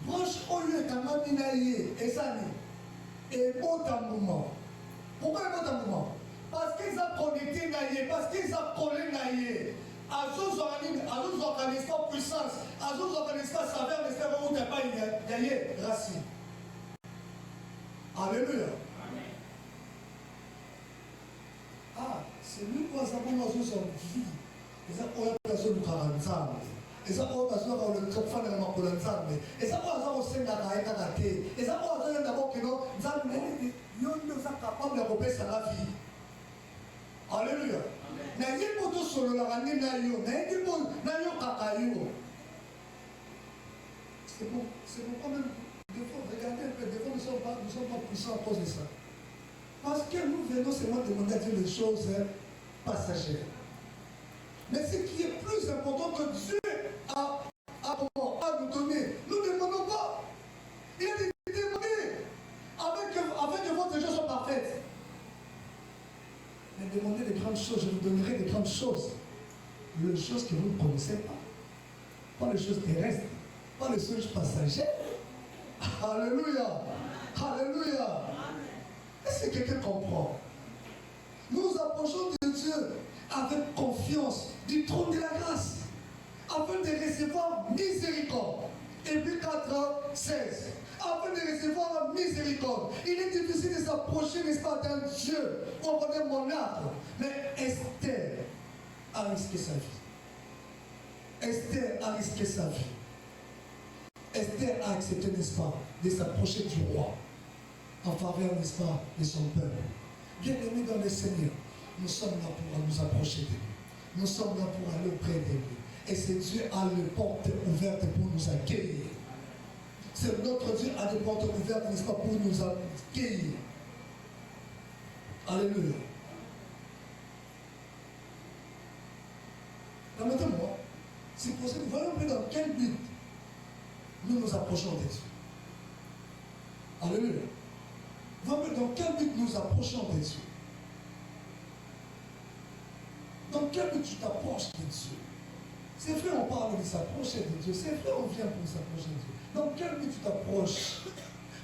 Branche au lieu de Minaye et Sani. Et bon moment. Pourquoi il est bon moment? Parce qu'ils ont connecté Naye, parce qu'ils ont collé Naye. Azuz organise pas puissance, Azuz organise pas saveur, n'est-ce pas, où tu n'as pas Naye, racine. Alléluia. Ah, c'est lui qui a Azuz en vie. Ils ont besoin de 40 ils ont besoin de le faire dans la Makolanzambe. Ils ont besoin de faire dans la tête. Ils ont besoin d'abord que nous sommes capables de repérer sa vie. Alléluia. Mais il faut tout sur la ramener na yo. Mais il faut na yo kakayo. C'est bon quand même. Des fois, regardez un peu. Des fois, nous ne sommes pas puissants à cause de ça. Parce que nous venons seulement demander à Dieu des choses passagères. Mais ce qui est plus important que Dieu a nous donner, nous ne demandons pas. Il a dit demander afin que votre joie soit parfaite. Mais demandez des grandes choses, je vous donnerai des grandes choses. Les choses que vous ne connaissez pas. Pas les choses terrestres, pas les choses passagères. Alléluia. Alléluia. Est-ce que quelqu'un comprend? Nous nous approchons de Dieu avec confiance du trône de la grâce, afin de recevoir miséricorde. Hébreux 4, 16. Afin de recevoir miséricorde. Il est difficile de s'approcher, n'est-ce pas, d'un Dieu. On connaît mon arbre. Mais Esther a risqué sa vie. Esther a risqué sa vie. Esther a accepté, n'est-ce pas, de s'approcher du roi en faveur, n'est-ce pas, de son peuple. Bien aimé dans le Seigneur, nous sommes là pour nous approcher de lui. Nous sommes là pour aller auprès de lui. Et c'est Dieu a les portes ouvertes pour nous accueillir. C'est notre Dieu a des portes ouvertes, n'est-ce pas, pour nous accueillir. Alléluia. Permettez-moi, c'est possible, voyons un peu dans quel but nous nous approchons de Dieu. Alléluia. Voyons dans quel but nous approchons de Dieu. Dans quel but tu t'approches de Dieu? C'est vrai, on parle de s'approcher de Dieu. C'est vrai, on vient pour s'approcher de Dieu. Dans quel but tu t'approches?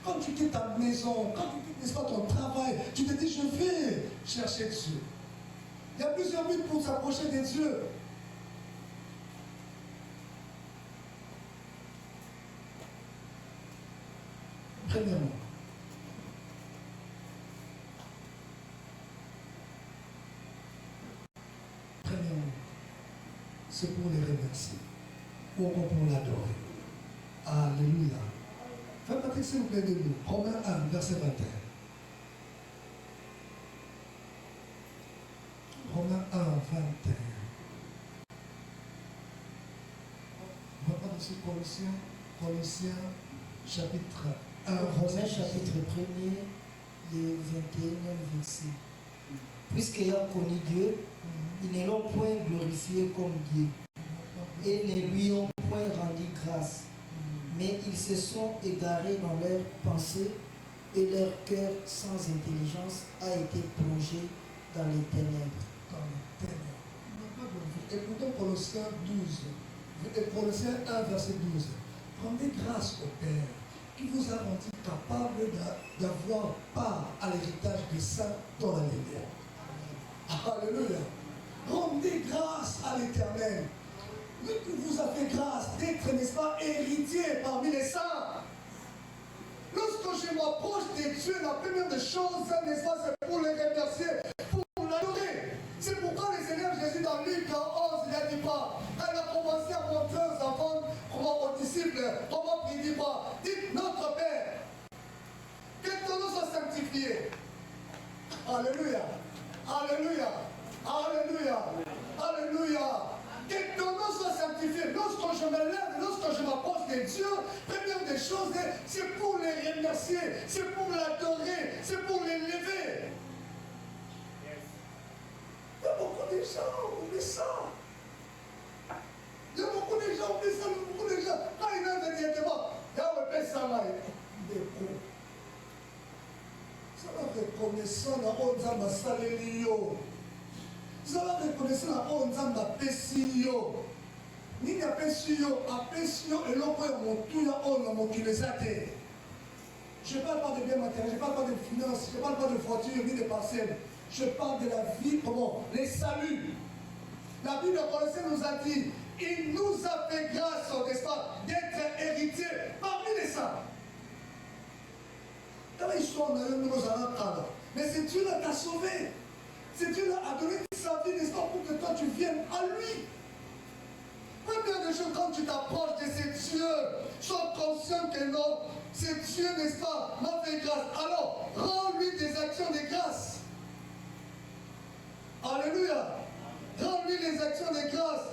Quand tu quittes ta maison, quand tu quittes, n'est-ce pas, ton travail, tu te dis, je vais chercher Dieu. Il y a plusieurs buts pour s'approcher de Dieu. Premièrement, c'est pour les remercier ou encore pour l'adorer. Alléluia. Faites Patrick, s'il vous plaît, de nous. Romains 1, verset 21. Romains 1, 21. On va prendre aussi Colossiens, chapitre 1. Romains, chapitre 1er, le 21e verset. Puisqu'ayant connu Dieu, ils ne l'ont point glorifié comme Dieu et ne lui ont point rendu grâce, mais ils se sont égarés dans leurs pensées et leur cœur sans intelligence a été plongé dans les ténèbres. Écoutons Colossiens 12, Colossiens 1, verset 12. Rendez grâce au Père qui vous a rendu capable d'avoir part à l'héritage des saints dans la lumière. Alléluia. Rendez grâce à l'Éternel. Lui qui vous a fait grâce d'être, n'est-ce pas, héritier parmi les saints. Lorsque je m'approche de Dieu, la première des choses, n'est-ce pas, c'est pour les remercier, pour l'adorer. C'est pourquoi le Seigneur Jésus dans Luc 11, il a dit pas, elle a commencé à montrer aux enfants, aux disciples, comment il dit pas, dites notre Père, que ton nom soit sanctifié. Alléluia. Alléluia. Alléluia. Alléluia. Que ton nom soit sanctifié. Lorsque je me lève, lorsque je m'approche de Dieu, première des choses, c'est pour les remercier, c'est pour l'adorer, c'est pour l'élever. Il y a beaucoup de gens qui oublient ça. Il y a beaucoup de gens qui oublient ça, beaucoup de gens. Quand ils viennent directement, il y a un peu ça là. Ça va reconnaissant na onzamba saleli yo. Ça va reconnaissant na onzamba pesi yo. Nini apesi yo, apesi yo eloko ya motuya oyo na mokili eza te. Je ne parle pas de biens matériels, je ne parle pas de finances, je ne parle pas de voitures ni de parcelles. Je parle de la vie, comment? Les saluts. La Bible de Colossiens nous a dit, il nous a fait grâce, n'est-ce pas, d'être héritiers parmi les saints. Mais c'est Dieu qui t'a sauvé. C'est Dieu qui a donné sa vie, n'est-ce pas, pour que toi tu viennes à lui. Première des choses, quand tu t'approches de ce Dieu, sois conscient que non, c'est Dieu, n'est-ce pas, m'a fait grâce. Alors, rends-lui des actions de grâce. Alléluia. Rends-lui les actions de grâce.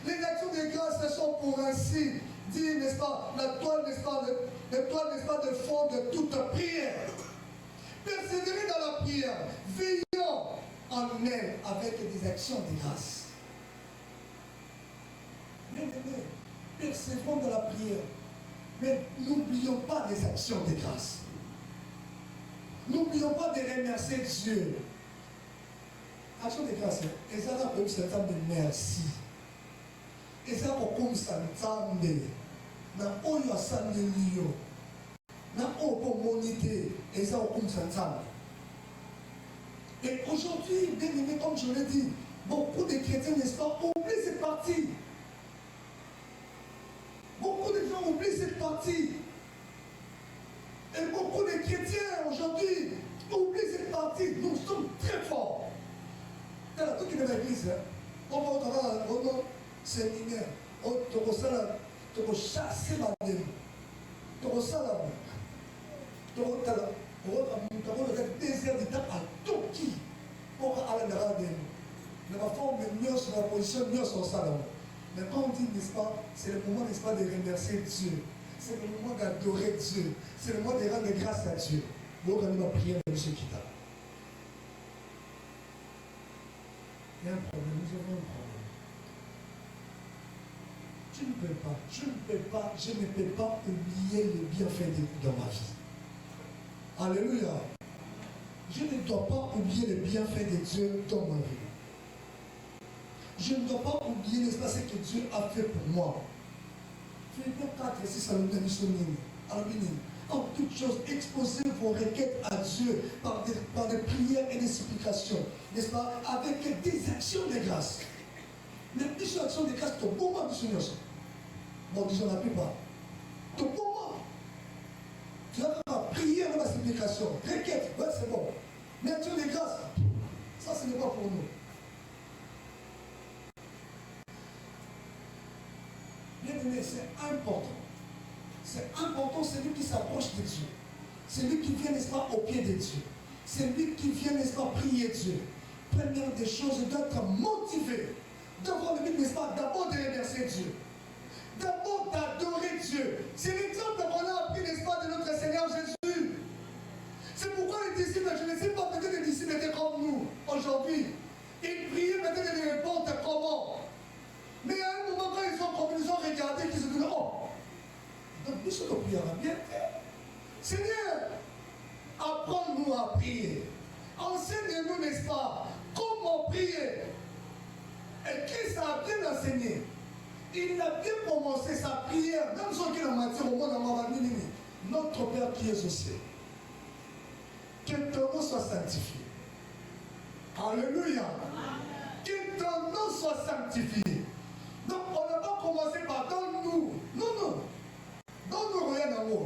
Les actions de grâce, ce sont pour ainsi dire, n'est-ce pas, la toile, n'est-ce pas, de fond de toute prière. Persévérer dans la prière, veillons en elle avec des actions de grâce. Bien-aimés, persévérons dans la prière, mais n'oublions pas les actions de grâce. N'oublions pas de remercier Dieu. Action de grâce, et ça là, c'est un temps de merci. Et ça, comme ça, na oyo asambeli yo na oyo komonité eza okumisa nzambe. Et aujourd'hui, bien aimé, comme je l'ai dit, beaucoup de chrétiens, n'est-ce pas, oublient cette partie. Beaucoup de gens oublient cette partie. Et beaucoup de chrétiens aujourd'hui oublient cette partie. Nous sommes très forts. Dans la toute l'église, on va entendre un séminaire, on va tu chasser ma dème. Tu vas salam. Tu vas désert de temps à tout qui pour aller dans la dème. Mais ma forme est mieux sur la position, mieux sur le salon. Mais quand on dit, n'est-ce pas, c'est le moment, n'est-ce pas, de remercier Dieu. C'est le moment d'adorer Dieu. C'est le moment de rendre grâce à Dieu. Vous allez ma prière de M. Kita. Il y a un problème, nous avons un problème. Je ne peux pas oublier le bienfait dans ma vie. Alléluia. Je ne dois pas oublier le bienfait de Dieu dans ma vie. je ne dois pas oublier, n'est-ce pas, ce que Dieu a fait pour moi. Philippiens 4, 6 en toutes choses, exposez vos requêtes à Dieu par des prières et des supplications, n'est-ce pas, avec des actions de grâce. Les plus actions de grâce, ton moment du Seigneur. Bon, disons la plupart. Ton moment. Tu vas pas prier dans la supplication. Requête, ouais, c'est bon. Mais action de grâce, ça, ce n'est pas pour nous. Bien aimé, c'est important. C'est important, c'est lui qui s'approche de Dieu. C'est lui qui vient, n'est-ce pas, au pied de Dieu. C'est lui qui vient, n'est-ce pas, prier Dieu. Première des choses, d'être motivé. D'avoir le but, n'est-ce pas, d'abord de remercier Dieu. D'abord d'adorer Dieu. C'est l'exemple qu'on a appris, n'est-ce pas, de notre Seigneur Jésus. C'est pourquoi les disciples, je ne sais pas, peut-être les disciples étaient comme nous aujourd'hui. Ils priaient peut-être de n'importe comment. Mais à un moment, quand ils ont regardé, qu'ils se disaient, oh, donc nous sommes prières à bien faire. Seigneur, apprends-nous à prier. Enseigne-nous, n'est-ce pas, comment prier. Et Christ a bien enseigné. Il a bien commencé sa prière. Dans ce qu'il a matière au monde, notre Père qui est au ciel. Que ton nom soit sanctifié. Alléluia. Que ton nom soit sanctifié. Donc on n'a pas commencé par donne-nous. Non, non. Donne-nous rien d'amour.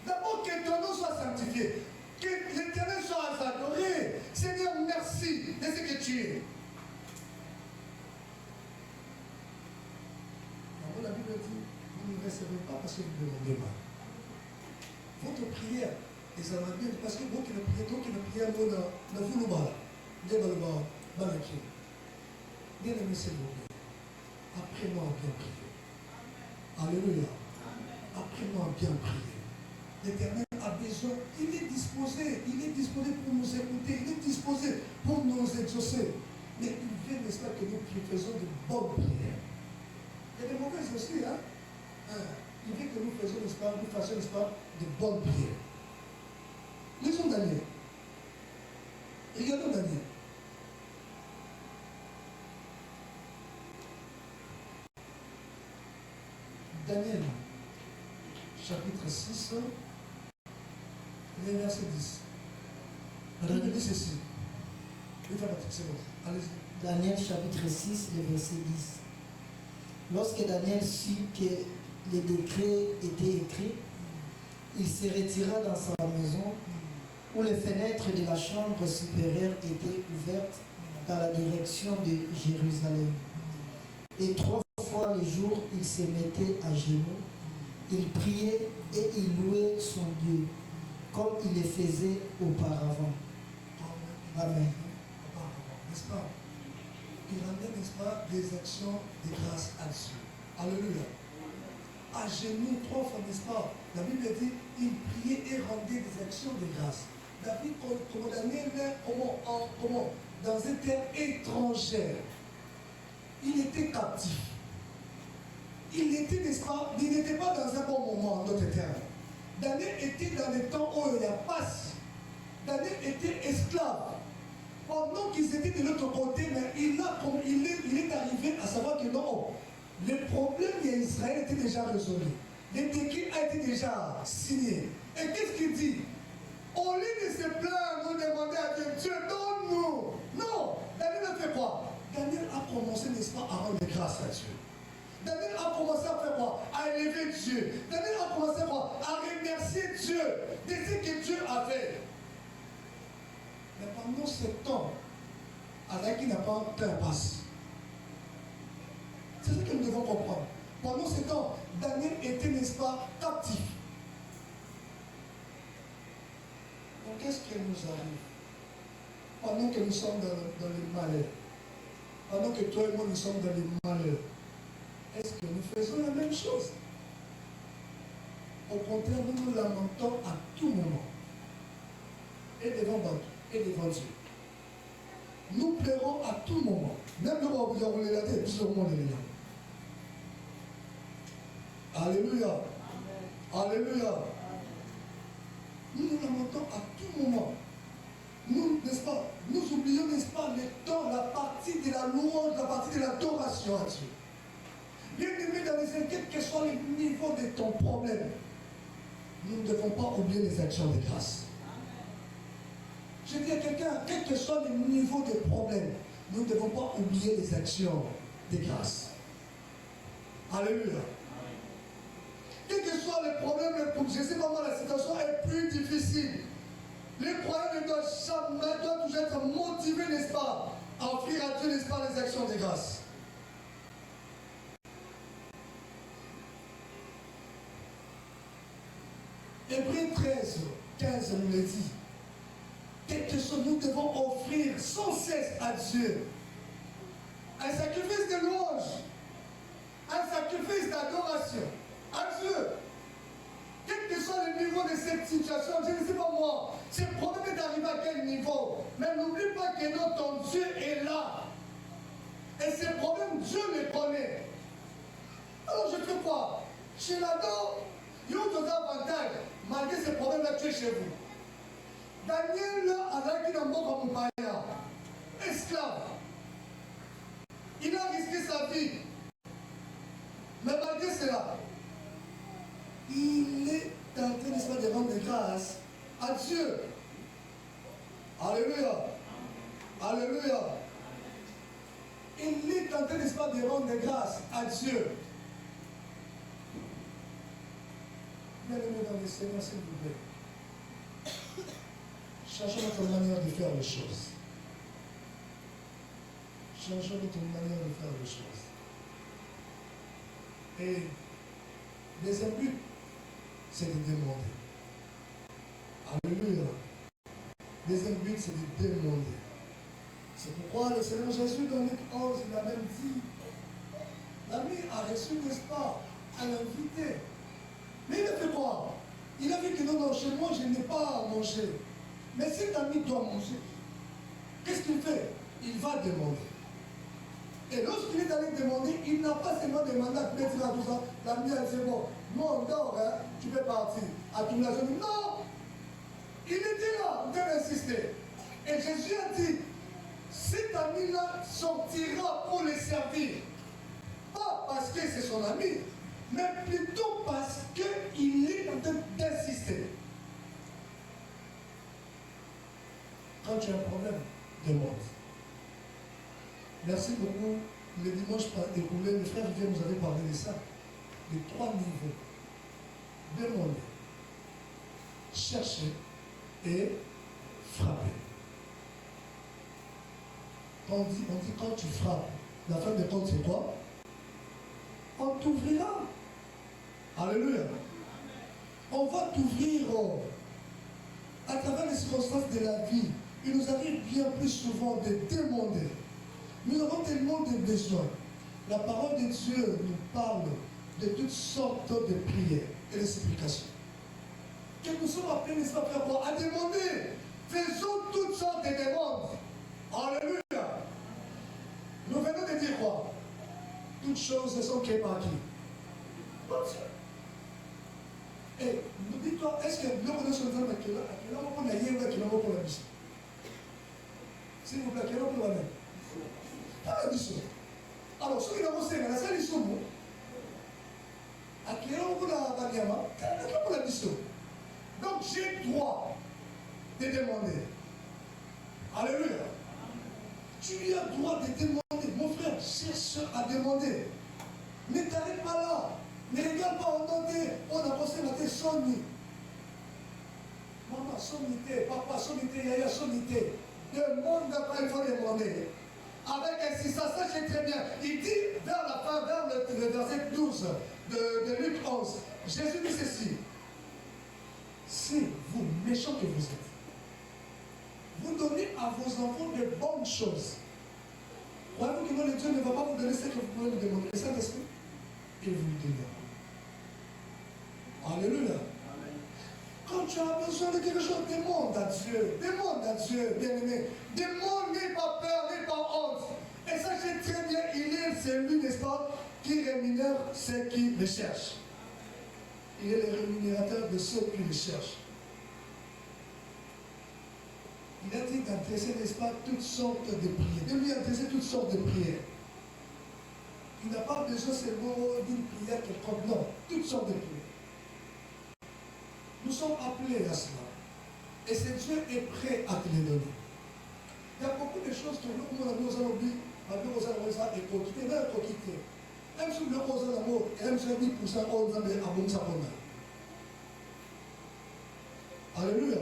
D'abord que ton nom soit sanctifié. Que l'Éternel soit adoré. Seigneur, merci de ce que tu es. La Bible dit, vous ne recevez pas parce que vous demandez mal. Votre prière, et ça va bien, parce que vous qui ne priez, donc qui ne priez, vous ne vous pas. Bien aimé, s'il vous plaît. Apprenez-moi à bien prier. Alléluia. Apprenez-moi à bien prier. L'Éternel a besoin, il est disposé pour nous écouter, il est disposé pour nous exaucer. Mais il veut, n'est-ce pas, que nous faisons de bonnes prières. Il y a des mauvaises aussi, hein? Il veut que nous fassions, n'est-ce pas, de bonnes prières. Lisons Daniel. Regardons Daniel. Daniel, chapitre 6, verset 10. Regardez ceci. Allez-y. Daniel chapitre 6, le verset 10. Lorsque Daniel sut que les décrets étaient écrits, il se retira dans sa maison où les fenêtres de la chambre supérieure étaient ouvertes dans la direction de Jérusalem. Et 3 fois le jour, il se mettait à genoux, il priait et il louait son Dieu, comme il le faisait auparavant. Amen. N'est-ce pas? Il ramène, n'est-ce pas, des actions de grâce à Dieu. Alléluia. À genoux 3 fois, n'est-ce pas? La Bible dit, il priait et rendait des actions de grâce. David condamnait comment? Dans une terre étrangère. Il était captif. Il était, n'est-ce pas? Il n'était pas dans un bon moment, notre terre. Daniel était dans les temps où il y a passe. Daniel était esclave. Pendant qu'ils étaient de l'autre côté, mais il est arrivé à savoir que non, le problème d'Israël était déjà résolu. Le décret a été déjà signé. Et qu'est-ce qu'il dit? Au lieu de se plaindre, nous demander à Dieu, Dieu donne-nous. Non, Daniel a fait quoi? Daniel a commencé, n'est-ce pas, à rendre grâce à Dieu. Daniel a commencé à faire quoi? À élever Dieu. Daniel a commencé à quoi? À remercier Dieu de ce que Dieu a fait. Mais pendant ce temps, Alaki n'a pas un temps passe. C'est ce que nous devons comprendre. Pendant ce temps, Daniel était, n'est-ce pas, captif. Donc qu'est-ce qui nous arrive? Pendant que nous sommes dans le malheur, pendant que toi et moi nous sommes dans le malheur, est-ce que nous faisons la même chose? Au contraire, nous nous lamentons à tout moment. Et devant Dieu. Nous pleurons à tout moment. Même le roi vous avez la tête, tout le monde est là. Alléluia. Alléluia. Nous nous lamentons à tout moment. Nous, n'est-ce pas, nous oublions, n'est-ce pas, le temps, la partie de la la louange, la partie de l'adoration à Dieu. Bien-aimé dans les ailes, quel que soit le niveau de ton problème, nous ne devons pas oublier les actions de grâce. Je dis à quelqu'un, quel que soit le niveau de problème, nous ne devons pas oublier les actions de grâce. Alléluia. Quel que soit le problème, je sais pas moi, la situation est plus difficile. Les croyants ne doivent jamais, doivent toujours être motivés, n'est-ce pas, à offrir à Dieu, n'est-ce pas, les actions de grâce. Hébreux 13, 15 nous le dit. Quelque chose nous devons offrir sans cesse à Dieu. Un sacrifice de louange, un sacrifice d'adoration à Dieu. Quel que soit le niveau de cette situation, je ne sais pas moi, ce problème est arrivé à quel niveau. Mais n'oublie pas que notre Dieu est là. Et ces problèmes, Dieu les connaît. Alors je fais quoi? Chez l'ado, il y a d'autres avantages. Malgré ces problèmes-là, tu es chez vous. Daniel a qui dans mon païen, esclave. Il a risqué sa vie. Mais malgré cela, il est tenté, n'est-ce pas, de rendre grâce à Dieu. Alléluia. Alléluia. Il est tenté, n'est-ce pas, de rendre grâce à Dieu. Bien-aimés dans le Seigneur, s'il vous plaît. Changeons notre manière de faire les choses. Changeons notre manière de faire les choses. Et deuxième but, c'est de demander. Alléluia. Deuxième but, c'est de demander. C'est pourquoi le Seigneur Jésus, dans Luc 11, il a même dit, l'ami a reçu, n'est-ce pas, un invité. Mais il a fait quoi? Il a vu que non, chez moi, je n'ai pas à manger. Mais cet ami doit manger. Qu'est-ce qu'il fait? Il va demander. Et lorsqu'il est allé demander, il n'a pas seulement demandé à mettre à tout ça. L'ami a dit, bon, moi on dort, hein, tu peux partir. À tout la zone. Non! Il était là, en train d'insister. Et Jésus a dit, cet ami-là sortira pour le servir. Pas parce que c'est son ami, mais plutôt parce qu'il est en train d'insister. Quand tu as un problème, demande. Merci beaucoup. Le dimanche écoulé, le frère Vivien nous avait parlé de ça. Les 3 niveaux. Demander, chercher et frapper. On dit quand tu frappes, la fin de compte c'est quoi? On t'ouvrira. Alléluia. On va t'ouvrir à travers les circonstances de la vie. Il nous arrive bien plus souvent de demander. Nous avons tellement de besoins. La parole de Dieu nous parle de toutes sortes de prières et de supplications. Que nous sommes appelés, n'est-ce pas, faire quoi? À demander. Faisons toutes sortes de demandes. Alléluia. Nous venons de dire quoi? Toutes choses ne sont créées par qui? Par Dieu. Et dis-toi, est-ce que nous connaissons le temps qui est là pour la yéwa, qui est là pour la mission? S'il vous plaît, qui est là pour la même? Pas la mission. Alors, ceux qui l'ont fait, la salle, ils sont bons. À qui est là pour la banyama? Qui est là pour la mission? Donc, j'ai droit de demander. Alléluia. Tu as droit de demander. Mon frère, cherche à demander. Ne t'arrête pas là. Ne regarde pas en dentée. On a pensé matin sonni. Maman, sonnité. Papa, sonnité. Yaya, sonnité. Demande après, il faut demander. Avec insistance, ça c'est très bien. Il dit vers la fin, vers le verset 12 de Luc 11. Jésus dit ceci. Si vous, méchants que vous êtes, vous donnez à vos enfants de bonnes choses, croyez-vous que le Dieu ne va pas vous donner ce que vous pouvez lui demander? Le Saint-Esprit, il vous le donnera. Alléluia. Quand tu as besoin de quelque chose, demande à Dieu. Demande à Dieu, bien-aimé. Demande, n'aie pas peur, n'aie pas honte. Et sachez très bien, il est celui, n'est-ce pas, qui rémunère ceux qui le cherchent. Il est le rémunérateur de ceux qui le cherchent. Il a dit d'adresser, n'est-ce pas, toutes sortes de prières. De lui adresser toutes sortes de prières. Il n'a pas besoin seulement d'une prière quelconque, non, toutes sortes de prières. Nous sommes appelés à cela. Et ce Dieu est prêt à te les donner. Il y a beaucoup de choses que nous avons oublié, nous avons ça et pour quitter, même pour quitter. Même si nous avons l'amour, et même si nous avons 10%, on a des abonnés. Alléluia.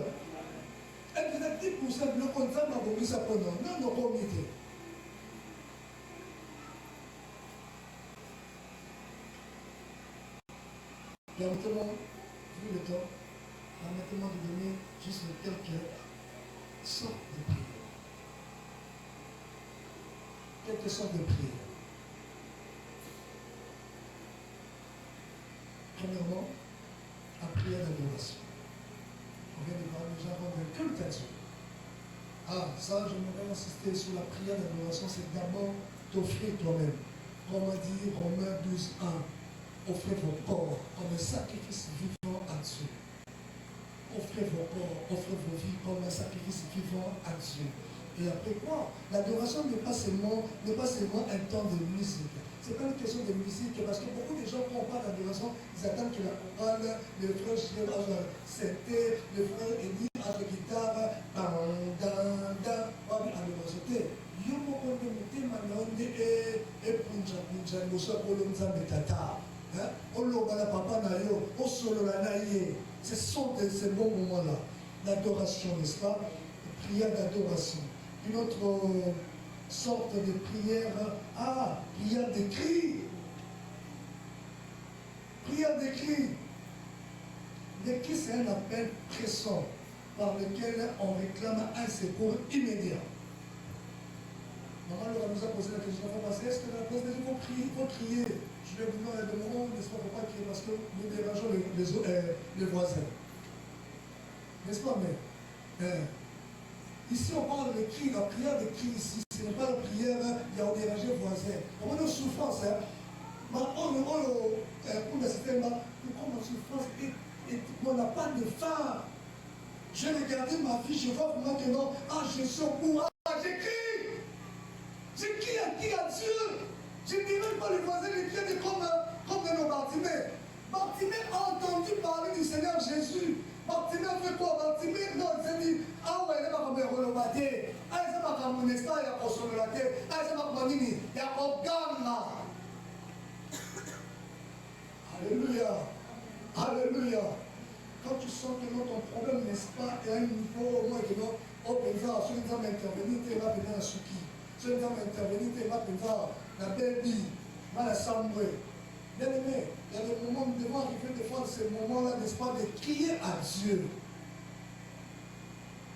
Et vous êtes 10% de l'eau, on a abonnés. Non, non, pas quitter. Permettez-moi, vu le temps, permettez-moi de donner juste quelques sortes de prières. Quelques sortes de prières. Premièrement, la prière d'adoration. On vient de voir, nous avons un culte à Dieu. Ah, ça, j'aimerais insister sur la prière d'adoration, c'est d'abord t'offrir toi-même. Romains dit, Romains 12, 1. Offrez vos corps comme un sacrifice vivant à Dieu. Offrez vos corps, offrez vos vies comme un sacrifice vivant à Dieu. Et après quoi? L'adoration n'est pas seulement un temps de musique. Ce n'est pas une question de musique, parce que beaucoup de gens, quand on parle d'adoration, ils attendent que la chorale, le frère Gilles a synthé, le frère Eddie a la guitare, yo moko nde motema na yo nde epunjapunja liboso ya kolo nzambe tata oloba na papa na yo osolola na ye. Ce sont ces bons moments-là d'adoration, n'est-ce pas? Prière d'adoration. Une autre sorte de prière, prière de cri. Prière de cri. Le cri, c'est un appel pressant par lequel on réclame un secours immédiat. Maman Laura nous a posé la question, est-ce que la place des gens faut crier? Je lui ai dit non, il y a des moments où il ne faut pas crier parce que nous dérangeons les voisins. N'est-ce pas? Mais ici on parle de cri, la prière de cri ici, ce n'est pas la prière, il y a déranger les voisins. On a une souffrance, on n'a pas de faim. Je regardé ma vie, je vois maintenant, je suis au bout, j'écris. J'écris à Dieu. Je ne dirais pas les voisins, les pieds comme de nos Bartimée. Bartimée a entendu parler du Seigneur Jésus. Bartimée a fait quoi? Bartimée, non, il s'est dit, ouais, il va me renovater. Il va me monester, il va me consolater. Il va me moniner, il va me gagner. Alléluia. Alléluia. Quand tu sens que non, ton problème, n'est-ce pas, est à un niveau au moins que non, au présent, celui qui va m'intervenir, tu vas venir à Souki. Celui qui va m'intervenir, tu vas venir à la belle vie, à la Samoué. Bien aimé, il y a des moments où nous devons arriver de faire ces moments-là, n'est-ce pas, de crier à Dieu.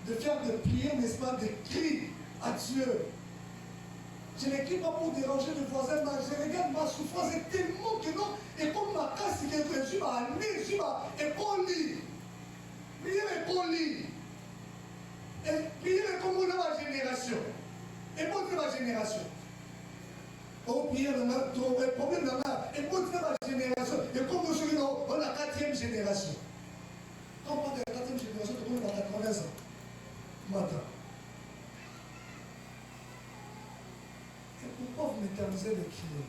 De faire des prières, n'est-ce pas, de cris à Dieu. Je n'écris pas pour déranger le voisin, mais je regarde ma souffrance est tellement que non, et comme ma casse qui est prévue, je suis épaulé. Prière épaulé. Et prière comme on a ma génération. Et pour ma génération. Oh, prière dans ma problème dans ma. Et pour ma génération. Et comme aujourd'hui, on a la 4e génération. Quand on parle de la 4e génération, on a 80 ans. Matin. Pourquoi vous m'éternisez de crier?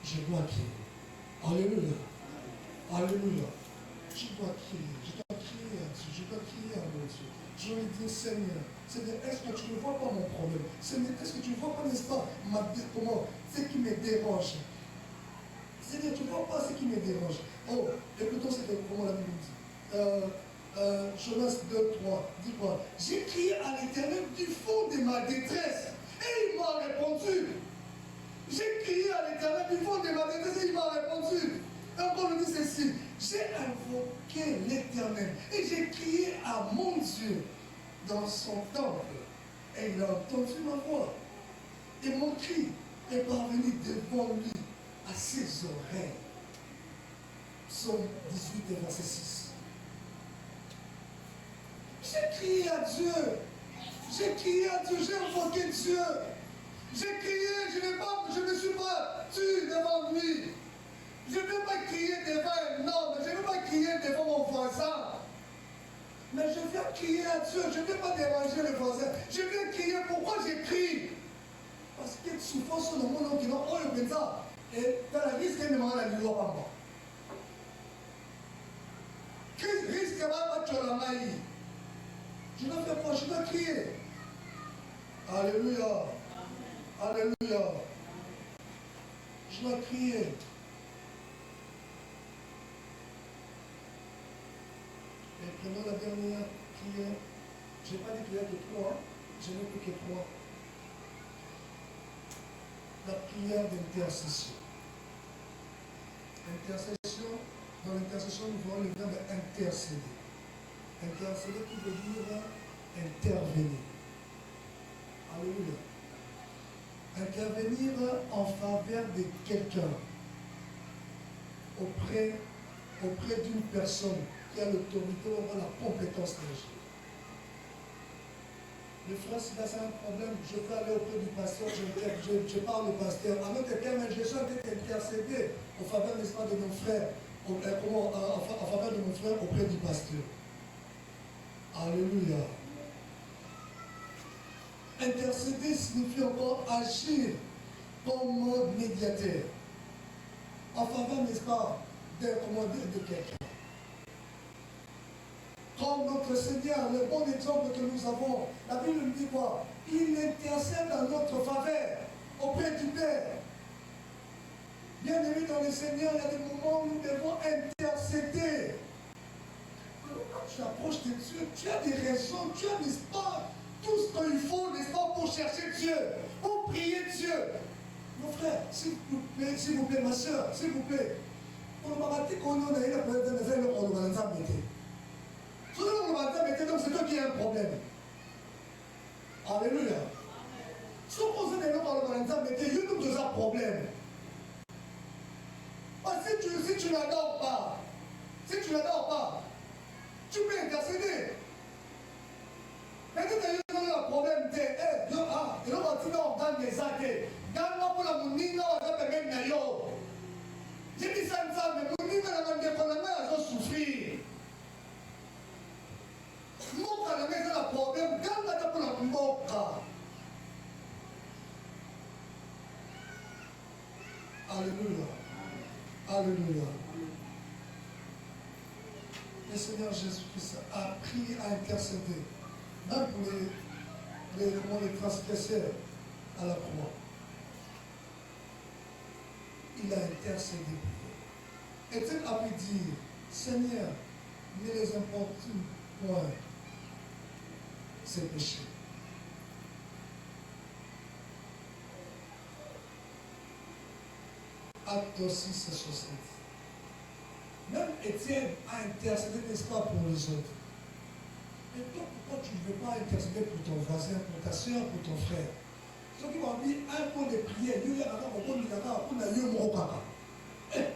Je dois crier. Alléluia. Alléluia. Je dois crier. Je dois crier à Dieu. Je dois crier à mon Dieu. Je lui dis, Seigneur, est-ce que tu ne vois pas mon problème? Seigneur, est-ce que tu ne vois pas, n'est-ce pas, ce qui me dérange? Seigneur, tu ne vois pas ce qui me dérange? Oh, écoutons comment la Bible dit. Jonas 2, 3, dis quoi? J'ai crié à l'Éternel du fond de ma détresse. Et il m'a répondu. J'ai crié à l'Éternel du fond de ma détresse et il m'a répondu. Encore on dit ceci. J'ai invoqué l'Éternel et j'ai crié à mon Dieu dans son temple. Et il a entendu ma voix. Et mon cri est parvenu devant lui à ses oreilles. Psaume 18 verset 6. J'ai crié à Dieu. J'ai crié à Dieu, j'ai invoqué Dieu. J'ai crié, je ne me suis pas tué devant lui. Je ne vais pas crier devant un homme, je ne vais pas crier devant mon voisin. Mais je viens crier à Dieu, je ne viens pas déranger le voisin. Je viens crier, pourquoi j'écris? Parce qu'il y a une souffrance dans mon nom qui n'a pas eu ça. Et dans la risque, il ne m'a pas dit, risque va te la maille. Je dois faire quoi? Je dois crier. Alléluia. Alléluia. Je dois crier. Et prenons la dernière prière. Je n'ai pas dit qu'il y a que 3. Je n'ai plus que 3. La prière d'intercession. Intercession, dans l'intercession, nous voyons le verbe intercéder. Intercéder qui veut dire intervenir. Alléluia. Intervenir en faveur de quelqu'un auprès d'une personne qui a l'autorité ou la compétence d'agir. Le frère, si là c'est un problème, je peux aller auprès du pasteur, je parle au pasteur. Alors que quelqu'un, je suis en train d'intercéder en faveur, n'est-ce pas, de mon frère, en faveur de mon frère auprès du pasteur. Alléluia. Intercéder signifie encore agir comme médiateur. En faveur, n'est-ce pas, de quelqu'un. Comme notre Seigneur, le bon exemple que nous avons, la Bible nous dit quoi? Il intercède en notre faveur auprès du Père. Bien aimé dans le Seigneur, il y a des moments où nous devons intercéder. Quand tu approches de Dieu, tu as des raisons, tu as, n'est-ce pas, tout ce qu'il faut, n'est-ce pas, pour chercher Dieu, pour prier Dieu. Mon frère, s'il vous plaît, ma soeur, s'il vous plaît, pour le marathon qu'on a eu la problème de faire le rôle de la donc c'est toi qui as un problème. Alléluia. Si on pose des noms par le Valentin, mais il y a deux problèmes. Parce que si tu n'adores pas, tu peux intercéder. Mais quand tu as un problème, tu es dans des actes. Dans pour la mounine, on va même nayo. J'ai dit ça, mais mounine, elle va souffrir. Moka na meza na problème, ganga ta pour la moka. Alléluia. Alléluia. Le Seigneur Jésus-Christ a prié à intercéder, même pour les transgresseurs à la croix. Il a intercédé pour eux. Et il a pu dire, Seigneur, ne les importune point ces péchés. Acte 6 et 60. Même Étienne a intercédé, n'est-ce pas, pour les autres. Et toi, pourquoi tu ne veux pas intercéder pour ton voisin, pour ta soeur, pour ton frère? Ceux qui m'ont dit un mot de prière, il y a un mot de prière, on a eu un mot de prière.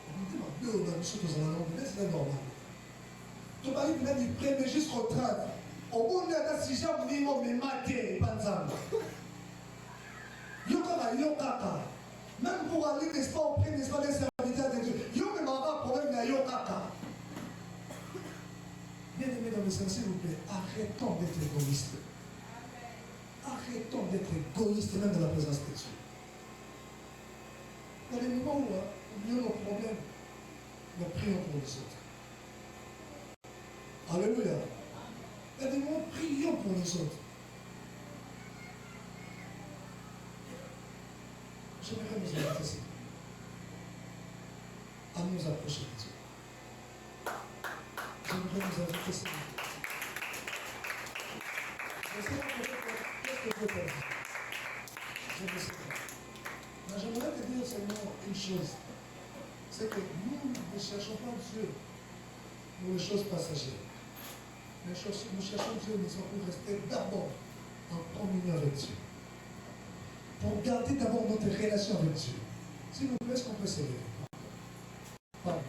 On me dit, ma Dieu, on a mis ce que vous avez dit, c'est normal. Tu m'as dit, il a dit, prêt jusqu'au 30. Au bout de la si j'ai dit, on me maté, pas de zamba. Yokaka. Même pour aller, n'est-ce pas, auprès, n'est-ce pas, des serviteurs de Dieu. Yo me m'a pas problème, mais yokaka. Bien aimé dans le Seigneur, s'il vous plaît, arrêtons d'être égoïstes. Arrêtons d'être égoïstes, même dans la présence de Dieu. Il y a des moments où il y a nos problèmes, nous prions pour les autres. Alléluia. Il y a des moments où prions pour les autres. J'aimerais nous inviter à nous approcher de Dieu. J'aimerais nous inviter à je ne sais pas qu'est-ce que Dieu t'a dit. Je ne sais pas. Mais j'aimerais te dire seulement une chose. C'est que nous ne cherchons pas Dieu pour les choses passagères. Nous cherchons Dieu, mais pour rester d'abord en communion avec Dieu. Pour garder d'abord notre relation avec Dieu. S'il vous plaît, est-ce qu'on peut s'élever? Pardon.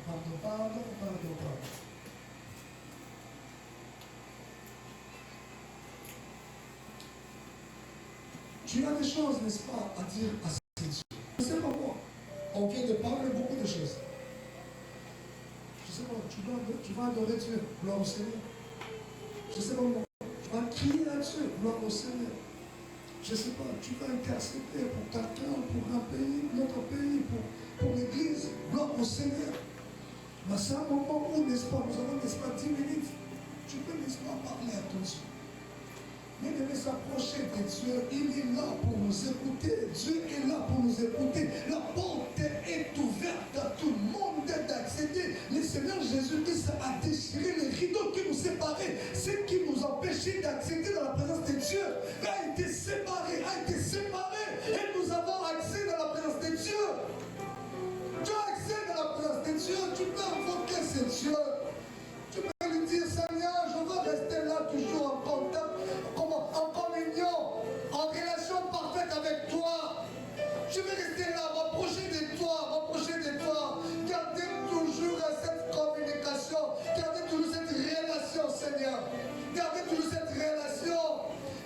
Tu as des choses, n'est-ce pas, à dire à ces Dieu. Je ne sais pas moi. On vient de parler beaucoup de choses. Je ne sais pas, tu vas adorer Dieu. Gloire au Seigneur. Je ne sais pas comment. Tu vas crier à Dieu, gloire au Seigneur. Je ne sais pas, tu vas intercéder pour quelqu'un, pour un pays, notre pays, pour l'église, gloire au Seigneur. Mais c'est un moment où, n'est-ce pas, nous avons, n'est-ce pas, 10 minutes. Tu peux, n'est-ce pas, parler à ton Dieu. Mais devait s'approcher de Dieu, il est là pour nous écouter. Dieu est là pour nous écouter. La porte est ouverte à tout le monde d'accéder. Le Seigneur Jésus-Christ a déchiré les rideaux qui nous séparaient, ce qui nous empêchait d'accéder dans la présence de Dieu. A été séparé, et nous avons accès dans la présence de Dieu. Tu as accès dans la présence de Dieu, tu peux invoquer ce Dieu. Tu peux lui dire, Seigneur, je veux rester là toujours en contact, en communion, en relation parfaite avec toi. Je veux rester là, m'approcher de toi, garder toujours cette communication, garder toujours cette relation, Seigneur. Garder toujours cette relation.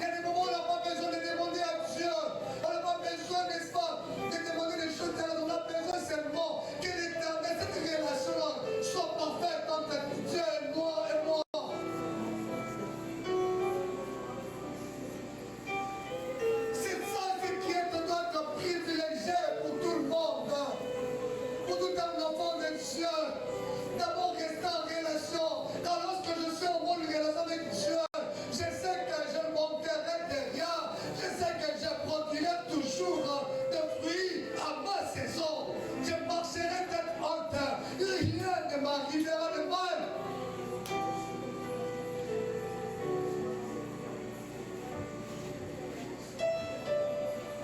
Il y a des moments où on n'a pas besoin de demander à Dieu. On n'a pas besoin, n'est-ce pas, de demander des choses. On a besoin seulement que l'éternel, cette relation-là, soit parfaite entre Dieu et moi. C'est ça ce qui est de notre privilégié pour tout le monde. Pour tout un enfant de Dieu. D'abord rester en relation. Car lorsque je suis en bonne relation avec Dieu, je sais que je ne manquerai de rien. Je sais que je produirai toujours de fruits à ma saison. Je marcherai tête haute. Rien ne m'arrivera de mal.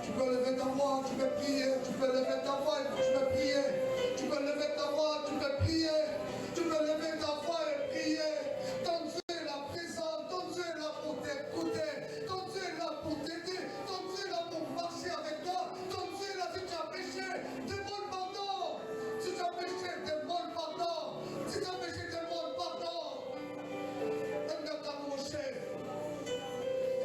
Tu peux lever ta voix, tu peux prier. Tu peux lever ta voix, tu peux prier. Tu peux lever ta voix, tu peux prier. Tu peux lever